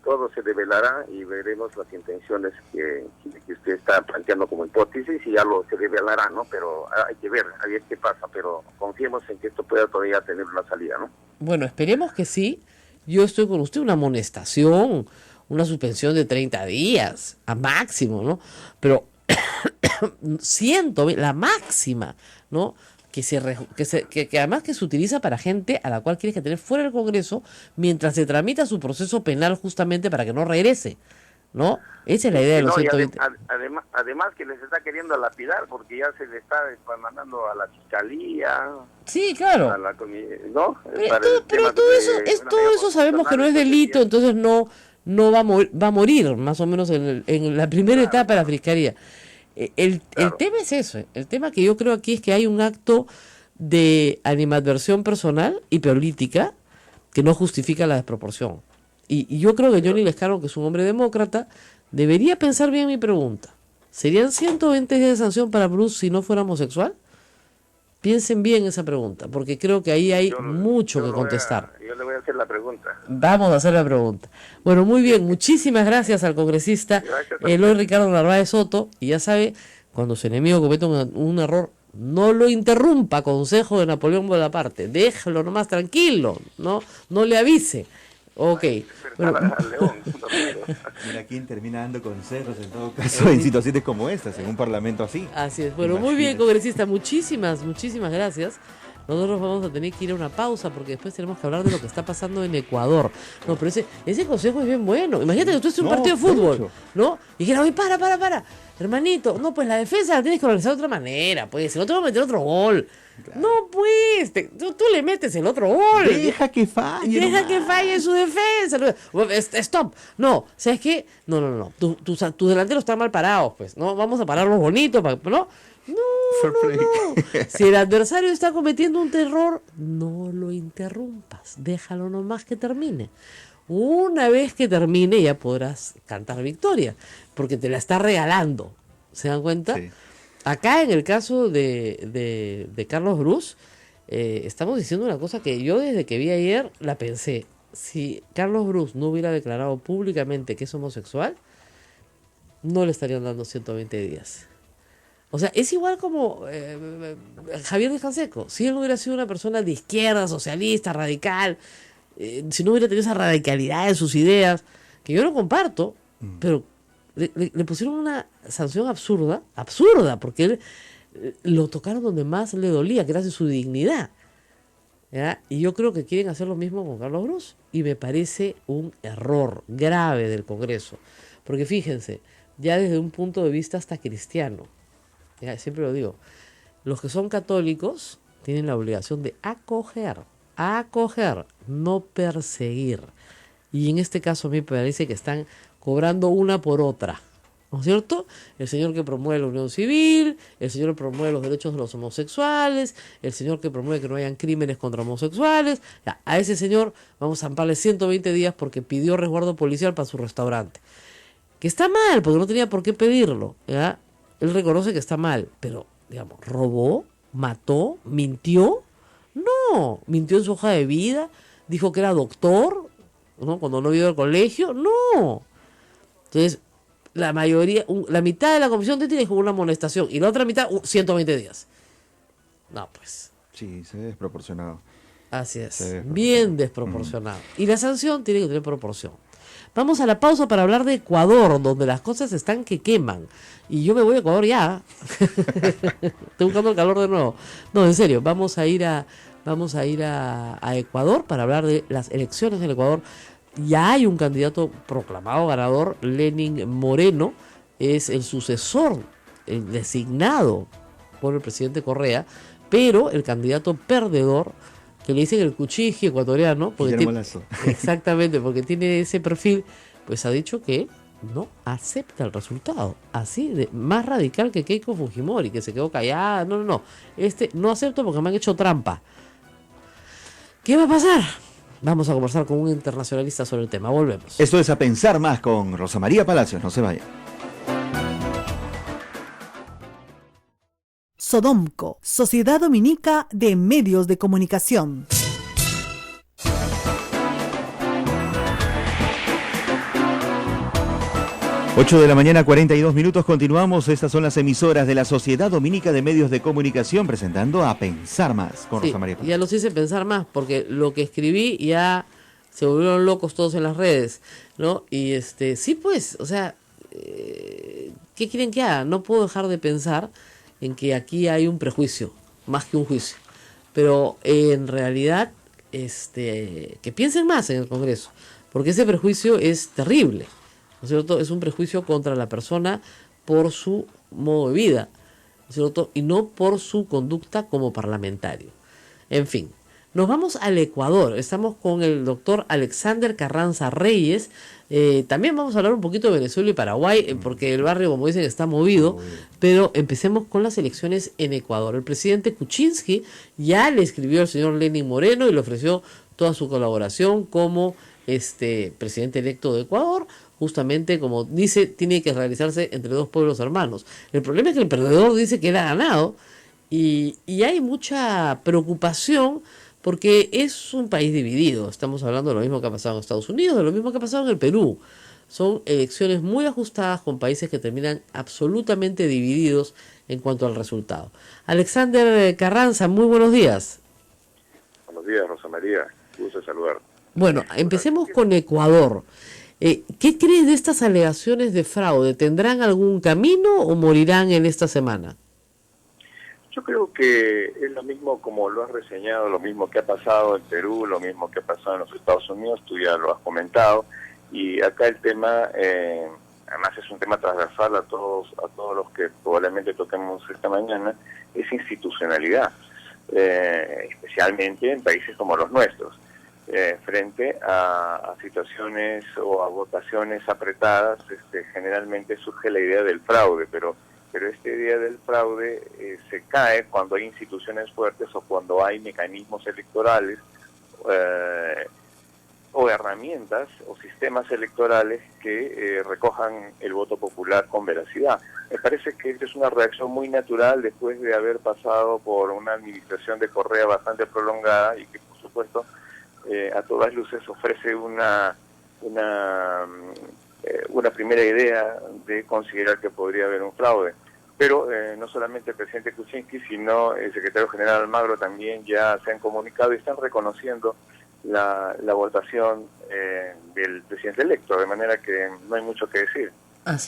[SPEAKER 5] todo se develará y veremos las intenciones que usted está planteando como hipótesis, y ya se develará, ¿no? Pero hay que ver, a ver qué pasa, pero confiemos en que esto pueda todavía tener una salida, ¿no?
[SPEAKER 2] Bueno, esperemos que sí. Yo estoy con usted, una amonestación, una suspensión de 30 días, a máximo, ¿no? Pero la máxima, ¿no? Que además que se utiliza para gente a la cual quieres que tener fuera del Congreso mientras se tramita su proceso penal justamente para que no regrese, ¿no?Esa es la idea de los 120.
[SPEAKER 5] Además que les está queriendo lapidar porque ya se le está mandando a la fiscalía.
[SPEAKER 2] Sí, claro.
[SPEAKER 5] ¿No?
[SPEAKER 2] Pero todo eso sabemos que no es delito, entonces no va a morir más o menos en la primera etapa de la fiscalía. El tema es eso. El tema que yo creo aquí es que hay un acto de animadversión personal y política que no justifica la desproporción. Y yo creo que Johnny Lescano, que es un hombre demócrata, debería pensar bien mi pregunta. ¿Serían 120 días de sanción para Bruce si no fuera homosexual? Piensen bien esa pregunta, porque creo que ahí hay mucho que contestar.
[SPEAKER 5] Yo le voy a hacer la pregunta.
[SPEAKER 2] Vamos a hacer la pregunta. Bueno, muy bien. Muchísimas gracias al congresista Eloy Ricardo Narváez Soto. Y ya sabe, cuando su enemigo comete un error, no lo interrumpa, consejo de Napoleón Bonaparte. Déjalo nomás tranquilo, no le avise. Ok. Bueno.
[SPEAKER 3] Mira, ¿quién termina dando consejos en todo caso en situaciones como estas, en un parlamento así?
[SPEAKER 2] Así es. Bueno, muy bien, congresista. Muchísimas gracias. Nosotros vamos a tener que ir a una pausa porque después tenemos que hablar de lo que está pasando en Ecuador. No, pero ese consejo es bien bueno. Imagínate que tú estés en un partido de fútbol, ¿no? Y dijera, oye, para. Hermanito, no, pues la defensa la tienes que organizar de otra manera, pues, si no te vas a meter otro gol. Claro. No, pues, tú le metes el otro gol.
[SPEAKER 3] Deja que falle.
[SPEAKER 2] Deja que falle su defensa. Stop. No, ¿sabes qué? No. Tus delanteros están mal parados, pues. No, vamos a pararlos bonitos, ¿no? No. Si el adversario está cometiendo un terror, no lo interrumpas. Déjalo nomás que termine. Una vez que termine ya podrás cantar victoria, porque te la está regalando. ¿Se dan cuenta? Sí. Acá en el caso de Carlos Bruce, estamos diciendo una cosa que yo desde que vi ayer la pensé. Si Carlos Bruce no hubiera declarado públicamente que es homosexual, no le estarían dando 120 días. O sea, es igual como Javier Díaz Canseco. Si él no hubiera sido una persona de izquierda, socialista, radical, si no hubiera tenido esa radicalidad en sus ideas, que yo no comparto, pero le pusieron una sanción absurda, porque él lo tocaron donde más le dolía, que era en su dignidad. ¿Ya? Y yo creo que quieren hacer lo mismo con Carlos Bruce, y me parece un error grave del Congreso, porque fíjense, ya desde un punto de vista hasta cristiano, ya, siempre lo digo, los que son católicos tienen la obligación de acoger, no perseguir. Y en este caso a mí me parece que están cobrando una por otra, ¿no es cierto? El señor que promueve la unión civil, el señor que promueve los derechos de los homosexuales, el señor que promueve que no hayan crímenes contra homosexuales. Ya, a ese señor vamos a amparle 120 días porque pidió resguardo policial para su restaurante. Que está mal, porque no tenía por qué pedirlo, ¿ya? Él reconoce que está mal, pero, digamos, robó, mató, mintió. No, mintió en su hoja de vida, dijo que era doctor, ¿no? Cuando no vio al colegio, no. Entonces, la mayoría, la mitad de la comisión técnica dijo una amonestación y la otra mitad 120 días. No, pues.
[SPEAKER 3] Sí, se ve desproporcionado.
[SPEAKER 2] Así es,
[SPEAKER 3] Se ve
[SPEAKER 2] bien desproporcionado. Y la sanción tiene que tener proporción. Vamos a la pausa para hablar de Ecuador, donde las cosas están que queman. Y yo me voy a Ecuador ya. Estoy buscando el calor de nuevo. No, en serio, vamos a ir a Ecuador para hablar de las elecciones en Ecuador. Ya hay un candidato proclamado ganador, Lenín Moreno, es el sucesor, el designado por el presidente Correa, pero el candidato perdedor, que le dicen el cuchiji ecuatoriano, porque exactamente, porque tiene ese perfil, pues ha dicho que no acepta el resultado, así de más radical que Keiko Fujimori, que se quedó callada. No, no acepto porque me han hecho trampa. ¿Qué va a pasar? Vamos a conversar con un internacionalista sobre el tema. Volvemos.
[SPEAKER 3] Esto es A Pensar Más con Rosa María Palacios. No se vayan.
[SPEAKER 4] Sodomco, Sociedad Dominica de Medios de Comunicación.
[SPEAKER 3] Ocho de la mañana, 42 minutos. Continuamos. Estas son las emisoras de la Sociedad Dominica de Medios de Comunicación presentando A Pensar Más con Rosa María Palacios.
[SPEAKER 2] Ya los hice pensar más porque lo que escribí ya se volvieron locos todos en las redes, ¿no? Y sí, pues, o sea, ¿qué quieren que haga? No puedo dejar de pensar en que aquí hay un prejuicio, más que un juicio. Pero en realidad, que piensen más en el Congreso, porque ese prejuicio es terrible, ¿no es cierto? Es un prejuicio contra la persona por su modo de vida, ¿no es cierto? Y no por su conducta como parlamentario. En fin, nos vamos al Ecuador. Estamos con el doctor Alexander Carranza Reyes. También vamos a hablar un poquito de Venezuela y Paraguay, porque el barrio, como dicen, está movido. Pero empecemos con las elecciones en Ecuador. El presidente Kuczynski ya le escribió al señor Lenín Moreno y le ofreció toda su colaboración como presidente electo de Ecuador. Justamente, como dice, tiene que realizarse entre dos pueblos hermanos. El problema es que el perdedor dice que él ha ganado y hay mucha preocupación porque es un país dividido. Estamos hablando de lo mismo que ha pasado en Estados Unidos, de lo mismo que ha pasado en el Perú. Son elecciones muy ajustadas con países que terminan absolutamente divididos en cuanto al resultado. Alexander Carranza, muy buenos días.
[SPEAKER 6] Buenos días, Rosa María. Gusto saludar.
[SPEAKER 2] Bueno, empecemos con Ecuador. ¿Qué crees de estas alegaciones de fraude? ¿Tendrán algún camino o morirán en esta semana?
[SPEAKER 6] Yo creo que es lo mismo como lo has reseñado, lo mismo que ha pasado en Perú, lo mismo que ha pasado en los Estados Unidos, tú ya lo has comentado, y acá el tema, además es un tema transversal a todos los que probablemente toquemos esta mañana, es institucionalidad, especialmente en países como los nuestros, frente a situaciones o a votaciones apretadas, generalmente surge la idea del fraude, pero esta idea del fraude se cae cuando hay instituciones fuertes o cuando hay mecanismos electorales o herramientas o sistemas electorales que recojan el voto popular con veracidad. Me parece que esta es una reacción muy natural después de haber pasado por una administración de Correa bastante prolongada y que, por supuesto, a todas luces ofrece una primera idea de considerar que podría haber un fraude. Pero no solamente el presidente Kuczynski, sino el secretario general Almagro también ya se han comunicado y están reconociendo la votación del presidente electo, de manera que no hay mucho que decir.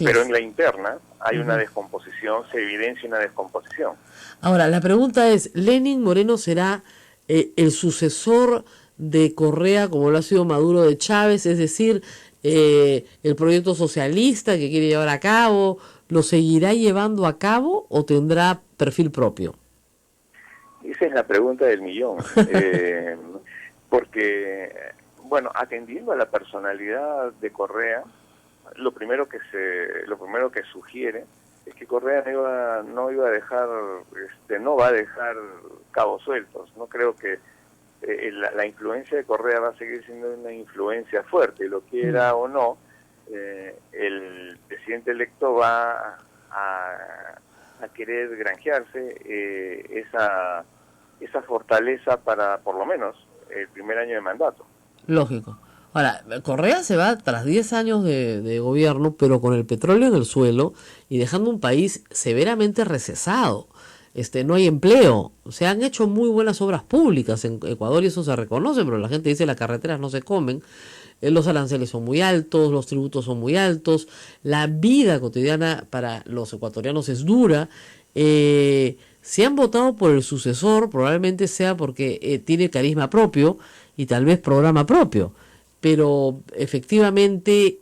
[SPEAKER 6] Pero en la interna hay una descomposición, se evidencia una descomposición.
[SPEAKER 2] Ahora, la pregunta es, ¿Lenín Moreno será el sucesor de Correa como lo ha sido Maduro de Chávez? Es decir, el proyecto socialista que quiere llevar a cabo, ¿lo seguirá llevando a cabo o tendrá perfil propio?
[SPEAKER 6] Esa es la pregunta del millón. Porque, bueno, atendiendo a la personalidad de Correa, lo primero que sugiere es que Correa no va a dejar cabos sueltos. No creo que la influencia de Correa va a seguir siendo una influencia fuerte, lo quiera o no. El presidente electo va a querer granjearse esa fortaleza para por lo menos el primer año de mandato.
[SPEAKER 2] Lógico. Ahora, Correa se va tras 10 años de gobierno, pero con el petróleo en el suelo y dejando un país severamente recesado. No hay empleo. Se han hecho muy buenas obras públicas en Ecuador y eso se reconoce, pero la gente dice las carreteras no se comen. Los aranceles son muy altos, los tributos son muy altos, la vida cotidiana para los ecuatorianos es dura. Si han votado por el sucesor, probablemente sea porque tiene carisma propio y tal vez programa propio. Pero efectivamente,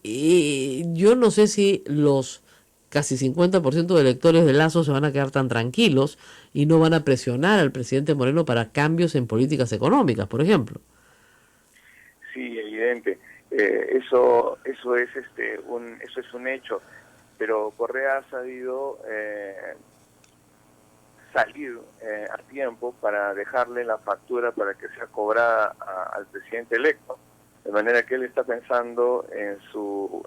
[SPEAKER 2] yo no sé si los casi 50% de electores de Lazo se van a quedar tan tranquilos y no van a presionar al presidente Moreno para cambios en políticas económicas, por ejemplo.
[SPEAKER 6] Sí, evidente. Eso es un hecho. Pero Correa ha sabido salir a tiempo para dejarle la factura para que sea cobrada al presidente electo. De manera que él está pensando es un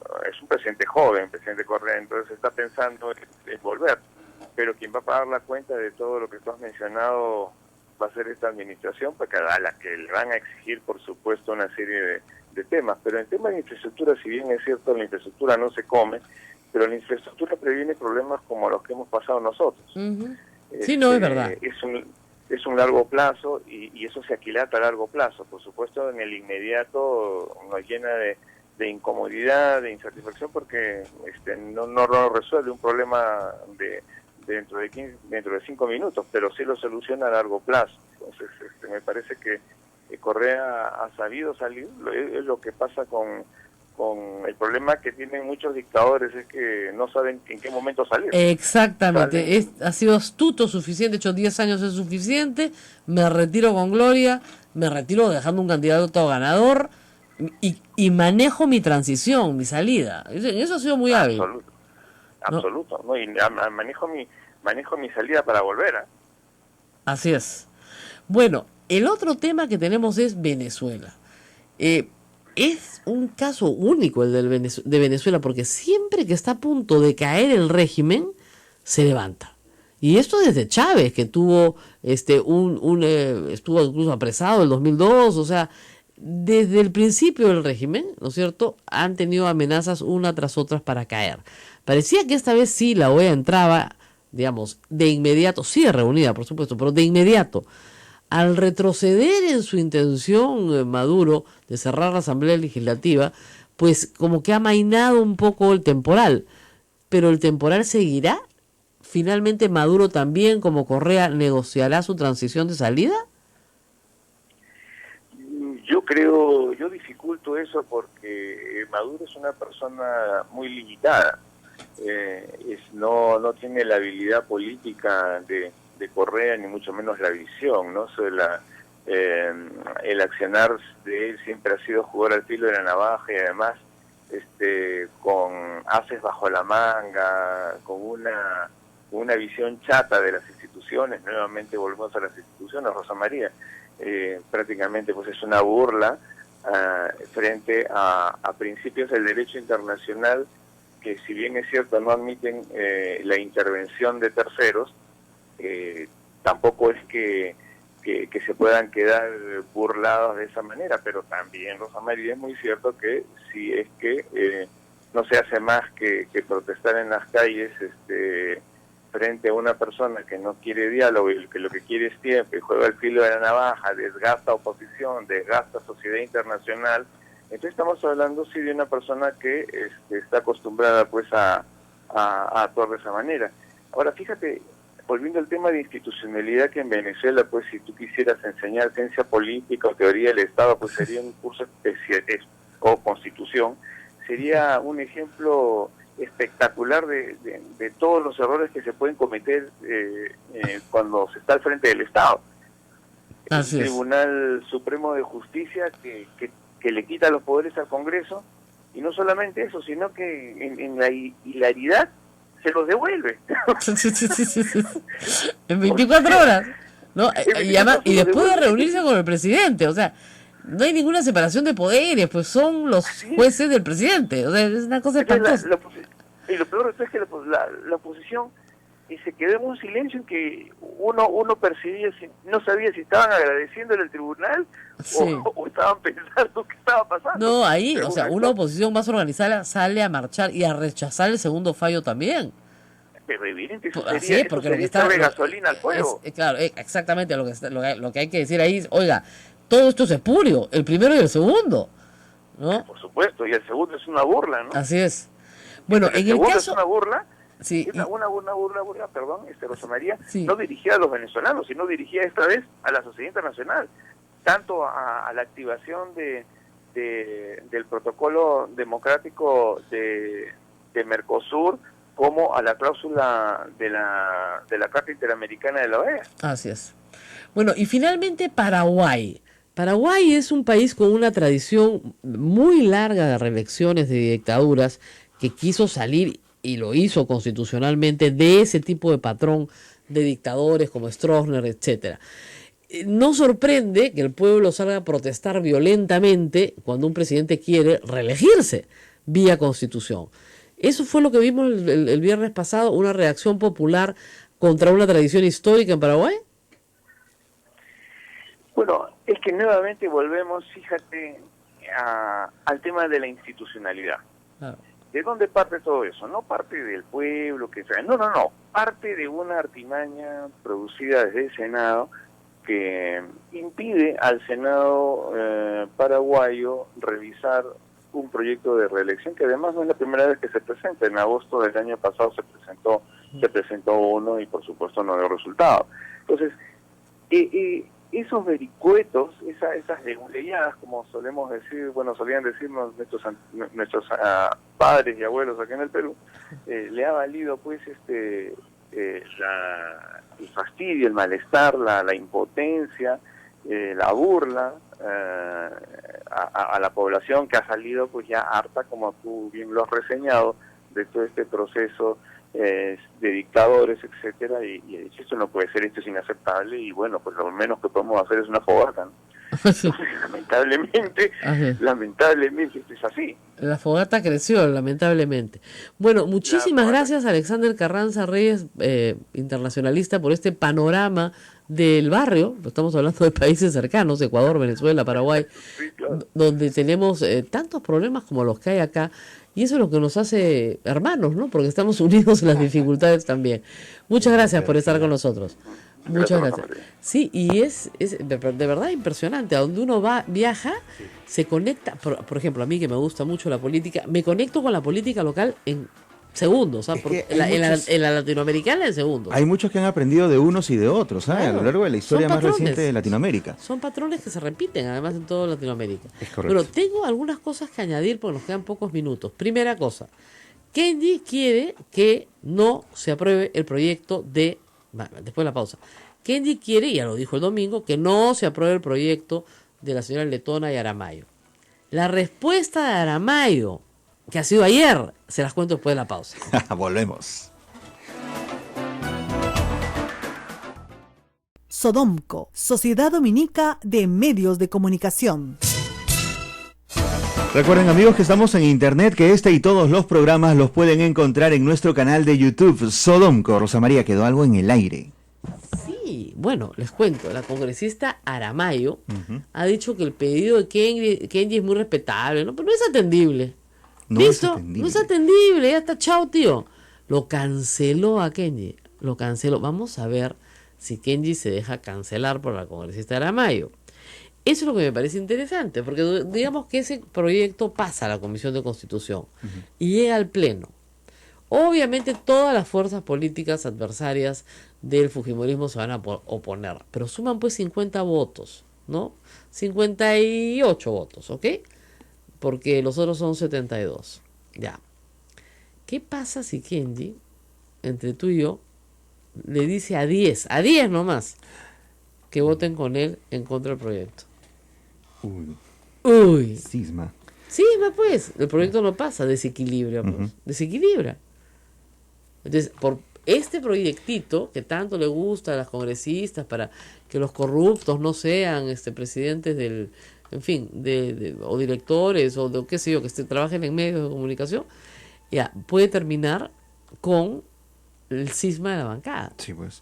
[SPEAKER 6] presidente joven, presidente Correa, entonces está pensando en volver. Pero quien va a pagar la cuenta de todo lo que tú has mencionado va a ser esta administración, porque a la que le van a exigir, por supuesto, una serie de temas. Pero en temas de infraestructura, si bien es cierto, la infraestructura no se come, pero la infraestructura previene problemas como los que hemos pasado nosotros.
[SPEAKER 2] Uh-huh. Sí, no, es verdad.
[SPEAKER 6] Es un largo plazo y eso se aquilata a largo plazo. Por supuesto, en el inmediato nos llena de incomodidad, de insatisfacción, porque no resuelve un problema dentro de 5 minutos, pero sí lo soluciona a largo plazo. Entonces, me parece que Correa ha sabido salir. Es lo que pasa con el problema que tienen muchos dictadores, es que no saben en qué momento salir.
[SPEAKER 2] Exactamente, ha sido astuto suficiente, hecho 10 años es suficiente, me retiro con gloria, me retiro dejando un candidato ganador y manejo mi transición, mi salida. Eso ha sido muy hábil.
[SPEAKER 6] Absoluto, ¿no? Y manejo mi salida para volver.
[SPEAKER 2] Así es. Bueno, el otro tema que tenemos es Venezuela. Es un caso único el de Venezuela, porque siempre que está a punto de caer el régimen, se levanta. Y esto desde Chávez, que tuvo estuvo incluso apresado en el 2002, o sea, desde el principio del régimen, ¿no es cierto?, han tenido amenazas una tras otras para caer. Parecía que esta vez sí la OEA entraba, digamos, de inmediato, sí reunida, por supuesto, pero de inmediato. Al retroceder en su intención Maduro de cerrar la Asamblea Legislativa, pues como que ha amainado un poco el temporal. Pero el temporal seguirá. ¿Finalmente Maduro también, como Correa, negociará su transición de salida?
[SPEAKER 6] Yo dificulto eso porque Maduro es una persona muy limitada. No tiene la habilidad política de Correa, ni mucho menos la visión, ¿no? El accionar de él siempre ha sido jugar al filo de la navaja y además con haces bajo la manga, con una visión chata de las instituciones. Nuevamente volvemos a las instituciones, Rosa María. Prácticamente pues es una burla frente a principios del derecho internacional que, si bien es cierto, no admiten la intervención de terceros. Tampoco es que se puedan quedar burlados de esa manera, pero también, Rosa María, es muy cierto que si es que no se hace más que protestar en las calles frente a una persona que no quiere diálogo y que lo que quiere es tiempo y juega al filo de la navaja, desgasta oposición, desgasta sociedad internacional, entonces estamos hablando sí de una persona que está acostumbrada pues a actuar de esa manera. Ahora fíjate, volviendo al tema de institucionalidad, que en Venezuela, pues si tú quisieras enseñar ciencia política o teoría del Estado, pues sería un curso especial o constitución, sería un ejemplo espectacular de todos los errores que se pueden cometer cuando se está al frente del Estado.
[SPEAKER 2] Así
[SPEAKER 6] el
[SPEAKER 2] es.
[SPEAKER 6] Tribunal Supremo de Justicia que le quita los poderes al Congreso, y no solamente eso, sino que en la hilaridad se los devuelve.
[SPEAKER 2] En 24 horas. ¿No? Y después de reunirse con el presidente, o sea, no hay ninguna separación de poderes, pues son los jueces del presidente, o sea, es una cosa espantosa.
[SPEAKER 6] Y lo peor es que la oposición y se quedó en un silencio en que uno percibía, no sabía si estaban agradeciéndole al tribunal
[SPEAKER 2] Sí.
[SPEAKER 6] o estaban pensando qué estaba pasando.
[SPEAKER 2] No, ahí,
[SPEAKER 6] Según
[SPEAKER 2] o sea,
[SPEAKER 6] esto.
[SPEAKER 2] una oposición más organizada sale a marchar y a rechazar el segundo fallo también.
[SPEAKER 6] Pero evidente, eso
[SPEAKER 2] Así
[SPEAKER 6] sería,
[SPEAKER 2] es, porque
[SPEAKER 6] eso
[SPEAKER 2] lo que
[SPEAKER 6] sería
[SPEAKER 2] está...
[SPEAKER 6] echarle
[SPEAKER 2] lo-
[SPEAKER 6] gasolina al fuego.
[SPEAKER 2] claro, exactamente lo que hay que decir ahí es, oiga, todo esto es espurio, el primero y el segundo, ¿no?
[SPEAKER 6] Por supuesto, y el segundo es una burla, ¿no?
[SPEAKER 2] Así es. Bueno,
[SPEAKER 6] Pero el
[SPEAKER 2] en el
[SPEAKER 6] segundo
[SPEAKER 2] caso...
[SPEAKER 6] es una burla,
[SPEAKER 2] Sí,
[SPEAKER 6] es una burla, perdón, Rosa María,
[SPEAKER 2] Sí.
[SPEAKER 6] no dirigida a los venezolanos, sino dirigida esta vez a la sociedad internacional, tanto a la activación del protocolo democrático de Mercosur, como a la cláusula de la Carta Interamericana de la OEA.
[SPEAKER 2] así es. Bueno, y finalmente Paraguay. Paraguay es un país con una tradición muy larga de reelecciones de dictaduras que quiso salir y lo hizo constitucionalmente de ese tipo de patrón de dictadores como Stroessner, etcétera. No sorprende que el pueblo salga a protestar violentamente cuando un presidente quiere reelegirse vía constitución. Eso fue lo que vimos el viernes pasado, una reacción popular contra una tradición histórica en Paraguay.
[SPEAKER 6] Bueno, es que nuevamente volvemos, fíjate, al tema de la institucionalidad.
[SPEAKER 2] Claro.
[SPEAKER 6] ¿De dónde parte todo eso? No parte del pueblo, no, parte de una artimaña producida desde el Senado que impide al Senado paraguayo revisar un proyecto de reelección que además no es la primera vez que se presenta. En agosto del año pasado se presentó uno y por supuesto no dio resultado. Entonces, esos vericuetos, esas leguleyadas, como solemos decir, solían decirnos nuestros padres y abuelos acá en el Perú, le ha valido pues el fastidio, el malestar, la impotencia, la burla a la población que ha salido pues ya harta, como tú bien lo has reseñado, de todo este proceso de dictadores, etcétera, y ha dicho, esto no puede ser, esto es inaceptable, y bueno, pues lo menos que podemos hacer es una fogata, ¿no?
[SPEAKER 2] Sí.
[SPEAKER 6] Lamentablemente esto es así.
[SPEAKER 2] La fogata creció, lamentablemente. Bueno, muchísimas
[SPEAKER 6] fogata.
[SPEAKER 2] gracias, Alexander Carranza Reyes, internacionalista, por este panorama del barrio. Estamos hablando de países cercanos, Ecuador, Venezuela, Paraguay,
[SPEAKER 6] Sí, claro.
[SPEAKER 2] donde tenemos tantos problemas como los que hay acá. Y eso es lo que nos hace hermanos, ¿no? Porque estamos unidos en las dificultades también. Muchas gracias por estar con nosotros. Muchas gracias. Sí, y es de verdad impresionante. A donde uno viaja, se conecta. Por ejemplo, a mí que me gusta mucho la política, me conecto con la política local en segundos.
[SPEAKER 3] Es que hay
[SPEAKER 2] En la latinoamericana en segundos.
[SPEAKER 3] Hay muchos que han aprendido de unos y de otros, ¿sabes?
[SPEAKER 2] Claro.
[SPEAKER 3] A lo largo de la historia
[SPEAKER 2] Son
[SPEAKER 3] más
[SPEAKER 2] patrones.
[SPEAKER 3] reciente de Latinoamérica.
[SPEAKER 2] Son patrones que se repiten, además, en toda Latinoamérica.
[SPEAKER 3] Es correcto.
[SPEAKER 2] Bueno, tengo algunas cosas que añadir porque nos quedan pocos minutos. Primera cosa, Kenji quiere que no se apruebe el proyecto después de la pausa. Kenji quiere, y ya lo dijo el domingo, que no se apruebe el proyecto de la señora Letona y Aramayo. La respuesta de Aramayo, que ha sido ayer, se las cuento después de la pausa.
[SPEAKER 3] Volvemos.
[SPEAKER 4] Sodomco, Sociedad Dominica de Medios de Comunicación.
[SPEAKER 3] Recuerden, amigos, que estamos en internet, que este y todos los programas los pueden encontrar en nuestro canal de YouTube, Sodomco. Rosa María, quedó algo en el aire.
[SPEAKER 2] Sí, bueno, les cuento, la congresista Aramayo ha dicho que el pedido de Kenji es muy respetable, ¿no? Pero no es atendible.
[SPEAKER 3] No es
[SPEAKER 2] ¿Listo?
[SPEAKER 3] atendible.
[SPEAKER 2] No es atendible, ya está, chao, tío. Lo canceló a Kenji, lo canceló. Vamos a ver si Kenji se deja cancelar por la congresista Aramayo. Eso es lo que me parece interesante, porque digamos que ese proyecto pasa a la Comisión de Constitución y llega al Pleno. Obviamente todas las fuerzas políticas adversarias del fujimorismo se van a oponer, pero suman pues 50 votos, ¿no? 58 votos, ¿ok? Porque los otros son 72. Ya. ¿Qué pasa si Kenji, entre tú y yo, le dice a 10 nomás, que voten con él en contra del proyecto? Uy.
[SPEAKER 3] Cisma.
[SPEAKER 2] Sí, pues, el proyecto no pasa, desequilibra, pues, desequilibra. Entonces, por este proyectito que tanto le gusta a las congresistas para que los corruptos no sean presidentes del, en fin, o directores o de qué sé yo, que trabajen en medios de comunicación, ya puede terminar con el cisma de la bancada.
[SPEAKER 3] Sí, pues.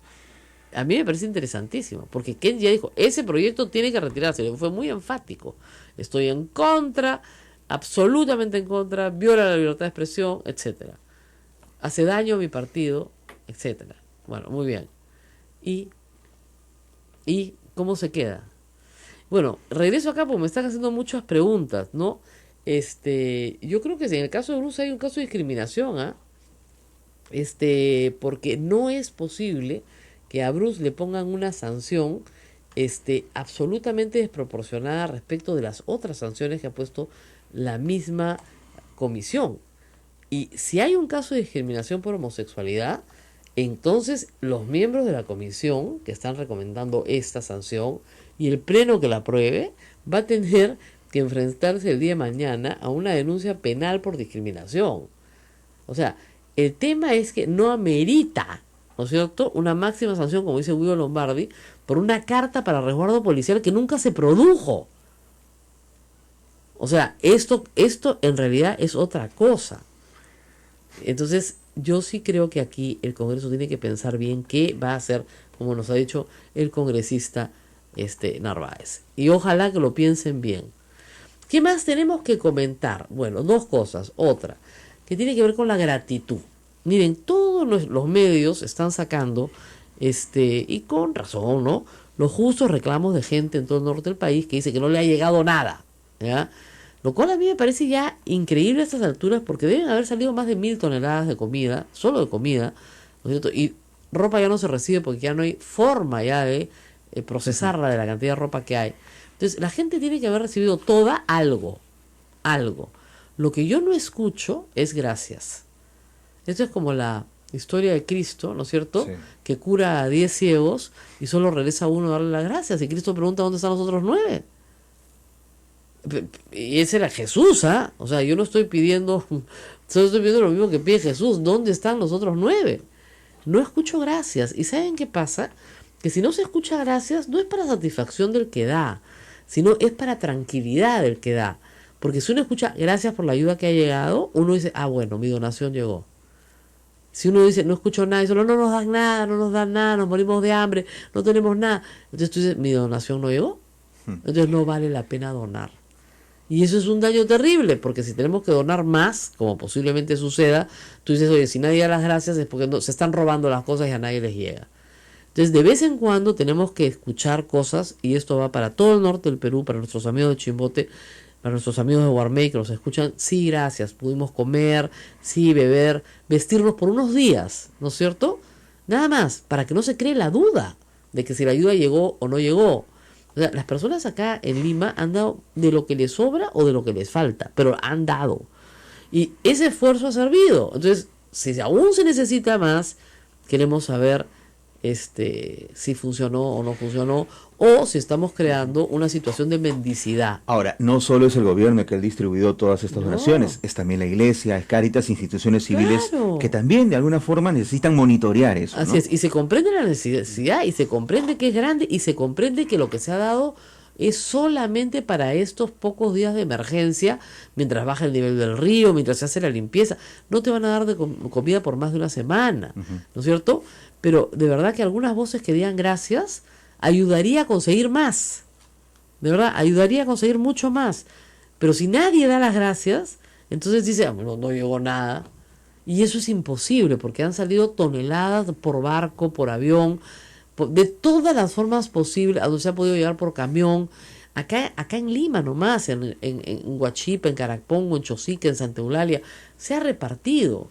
[SPEAKER 2] A mí me parece interesantísimo, porque Ken ya dijo, ese proyecto tiene que retirarse, fue muy enfático. Estoy en contra, absolutamente en contra, viola la libertad de expresión, etcétera. Hace daño a mi partido, etcétera. Bueno, muy bien. ¿Y cómo se queda? Bueno, regreso acá porque me están haciendo muchas preguntas, ¿no? Yo creo que en el caso de Bruce hay un caso de discriminación, ¿ah? Porque no es posible que a Bruce le pongan una sanción absolutamente desproporcionada respecto de las otras sanciones que ha puesto la misma comisión. Y si hay un caso de discriminación por homosexualidad, entonces los miembros de la comisión que están recomendando esta sanción y el pleno que la apruebe va a tener que enfrentarse el día de mañana a una denuncia penal por discriminación. O sea, el tema es que no amerita, ¿no es cierto?, una máxima sanción, como dice Guido Lombardi, por una carta para resguardo policial que nunca se produjo. O sea, esto en realidad es otra cosa. Entonces, yo sí creo que aquí el Congreso tiene que pensar bien qué va a hacer, como nos ha dicho el congresista Narváez. Y ojalá que lo piensen bien. ¿Qué más tenemos que comentar? Bueno, dos cosas. Otra, que tiene que ver con la gratitud. Miren, todos los medios están sacando, y con razón, ¿no?, los justos reclamos de gente en todo el norte del país que dice que no le ha llegado nada, ¿ya? Lo cual a mí me parece ya increíble a estas alturas, porque deben haber salido más de 1.000 toneladas de comida, solo de comida, ¿no es cierto? Y ropa ya no se recibe porque ya no hay forma ya de procesarla de la cantidad de ropa que hay. Entonces, la gente tiene que haber recibido toda algo. Lo que yo no escucho es gracias. Esto es como la historia de Cristo, ¿no es cierto?
[SPEAKER 3] Sí.
[SPEAKER 2] Que cura a 10 ciegos y solo regresa uno a darle las gracias. Y Cristo pregunta dónde están los otros 9. Y ese era Jesús, ¿ah? O sea, yo no estoy pidiendo, solo estoy pidiendo lo mismo que pide Jesús. ¿Dónde están los otros 9? No escucho gracias. ¿Y saben qué pasa? Que si no se escucha gracias, no es para satisfacción del que da, sino es para tranquilidad del que da. Porque si uno escucha gracias por la ayuda que ha llegado, uno dice, bueno, mi donación llegó. Si uno dice, no escucho nada, y solo no nos dan nada, nos morimos de hambre, no tenemos nada, entonces tú dices, mi donación no llegó, entonces no vale la pena donar. Y eso es un daño terrible, porque si tenemos que donar más, como posiblemente suceda, tú dices, oye, si nadie da las gracias es porque no, se están robando las cosas y a nadie les llega. Entonces, de vez en cuando tenemos que escuchar cosas, y esto va para todo el norte del Perú, para nuestros amigos de Chimbote, para nuestros amigos de Guarmey que nos escuchan, sí, gracias, pudimos comer, sí, beber, vestirnos por unos días, ¿no es cierto? Nada más, para que no se cree la duda de que si la ayuda llegó o no llegó. O sea, las personas acá en Lima han dado de lo que les sobra o de lo que les falta, pero han dado. Y ese esfuerzo ha servido. Entonces, si aún se necesita más, queremos saber si funcionó o no funcionó, o si estamos creando una situación de mendicidad.
[SPEAKER 3] Ahora, no solo es el gobierno que ha distribuido todas estas donaciones, es también la iglesia, es Cáritas, instituciones civiles,
[SPEAKER 2] Claro,
[SPEAKER 3] que también de alguna forma necesitan monitorear eso,
[SPEAKER 2] así
[SPEAKER 3] ¿no?
[SPEAKER 2] es, y se comprende la necesidad, y se comprende que es grande, y se comprende que lo que se ha dado es solamente para estos pocos días de emergencia, mientras baja el nivel del río, mientras se hace la limpieza. No te van a dar de comida por más de una semana, ¿no es cierto? Pero de verdad que algunas voces que digan gracias ayudaría a conseguir más. De verdad, ayudaría a conseguir mucho más. Pero si nadie da las gracias, entonces dice, no llegó nada. Y eso es imposible, porque han salido toneladas por barco, por avión, de todas las formas posibles, a donde se ha podido llegar por camión. Acá en Lima nomás, en Huachipa, en Caracpongo, en Chosica, en Santa Eulalia, se ha repartido,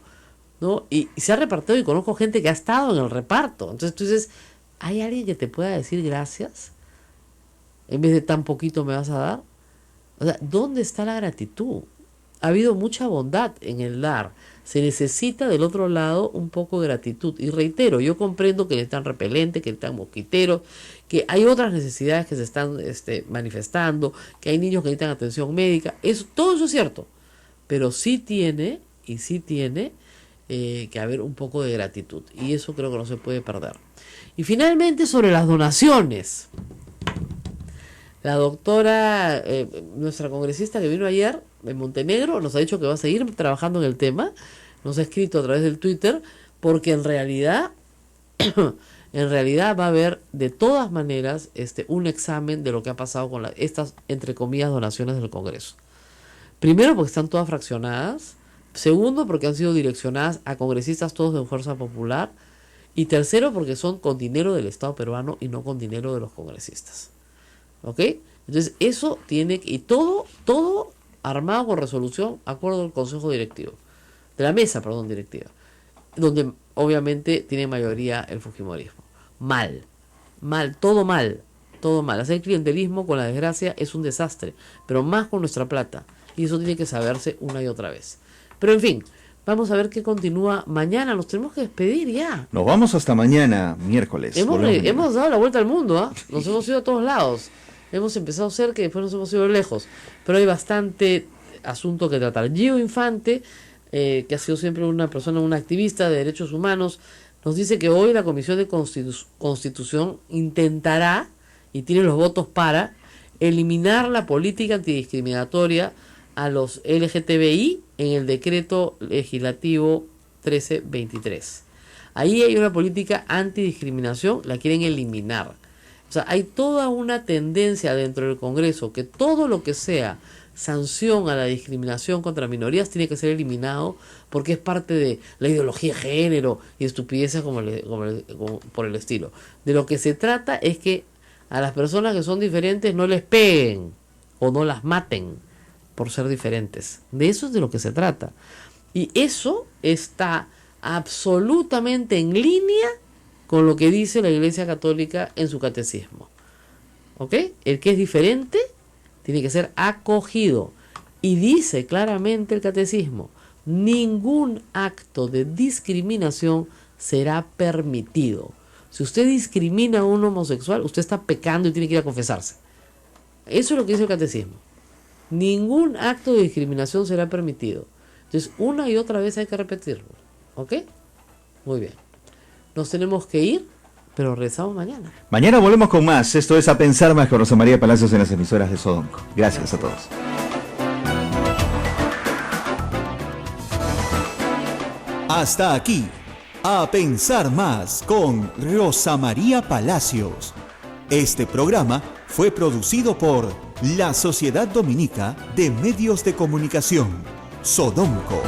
[SPEAKER 2] ¿no? Y se ha repartido, y conozco gente que ha estado en el reparto. Entonces tú dices, ¿hay alguien que te pueda decir gracias? En vez de tan poquito me vas a dar. O sea, ¿dónde está la gratitud? Ha habido mucha bondad en el dar. Se necesita del otro lado un poco de gratitud. Y reitero, yo comprendo que están repelentes, que están mosquiteros, que hay otras necesidades que se están manifestando, que hay niños que necesitan atención médica. Todo eso es cierto. Pero sí tiene que haber un poco de gratitud. Y eso creo que no se puede perder. Y finalmente, sobre las donaciones. La doctora, nuestra congresista que vino ayer en Montenegro, nos ha dicho que va a seguir trabajando en el tema. Nos ha escrito a través del Twitter porque en realidad va a haber de todas maneras un examen de lo que ha pasado con estas, entre comillas, donaciones del Congreso. Primero, porque están todas fraccionadas. Segundo, porque han sido direccionadas a congresistas todos de Fuerza Popular. Y tercero, porque son con dinero del Estado peruano y no con dinero de los congresistas. ¿Ok? Entonces, eso tiene que... Y todo armado con resolución, acuerdo del Consejo Directivo. De la mesa, perdón, directiva. Donde obviamente tiene mayoría el fujimorismo. Mal. Todo mal. Hacer clientelismo con la desgracia es un desastre. Pero más con nuestra plata. Y eso tiene que saberse una y otra vez. Pero en fin, vamos a ver qué continúa mañana. Nos tenemos que despedir ya.
[SPEAKER 3] Nos vamos hasta mañana, miércoles.
[SPEAKER 2] Hemos dado la vuelta al mundo, ¿ah? Nos hemos ido a todos lados. Hemos empezado cerca y después nos hemos ido lejos. Pero hay bastante asunto que tratar. Gio Infante, que ha sido siempre una persona, una activista de derechos humanos, nos dice que hoy la Comisión de Constitución intentará, y tiene los votos para, eliminar la política antidiscriminatoria a los LGTBI en el decreto legislativo 1323. Ahí hay una política antidiscriminación, la quieren eliminar. O sea, hay toda una tendencia dentro del Congreso que todo lo que sea sanción a la discriminación contra minorías tiene que ser eliminado porque es parte de la ideología de género y estupideces como por el estilo. De lo que se trata es que a las personas que son diferentes no les peguen o no las maten por ser diferentes. De eso es de lo que se trata. Y eso está absolutamente en línea con lo que dice la Iglesia Católica en su catecismo. ¿Ok? El que es diferente tiene que ser acogido. Y dice claramente el catecismo, ningún acto de discriminación será permitido. Si usted discrimina a un homosexual, usted está pecando y tiene que ir a confesarse. Eso es lo que dice el catecismo. Ningún acto de discriminación será permitido. Entonces, una y otra vez hay que repetirlo. ¿Ok? Muy bien. Nos tenemos que ir, pero regresamos mañana.
[SPEAKER 3] Mañana volvemos con más. Esto es A Pensar Más con Rosa María Palacios en las emisoras de Sodonco. Gracias a todos.
[SPEAKER 1] Hasta aquí, A Pensar Más con Rosa María Palacios. Este programa fue producido por la Sociedad Dominica de Medios de Comunicación, Sodonco.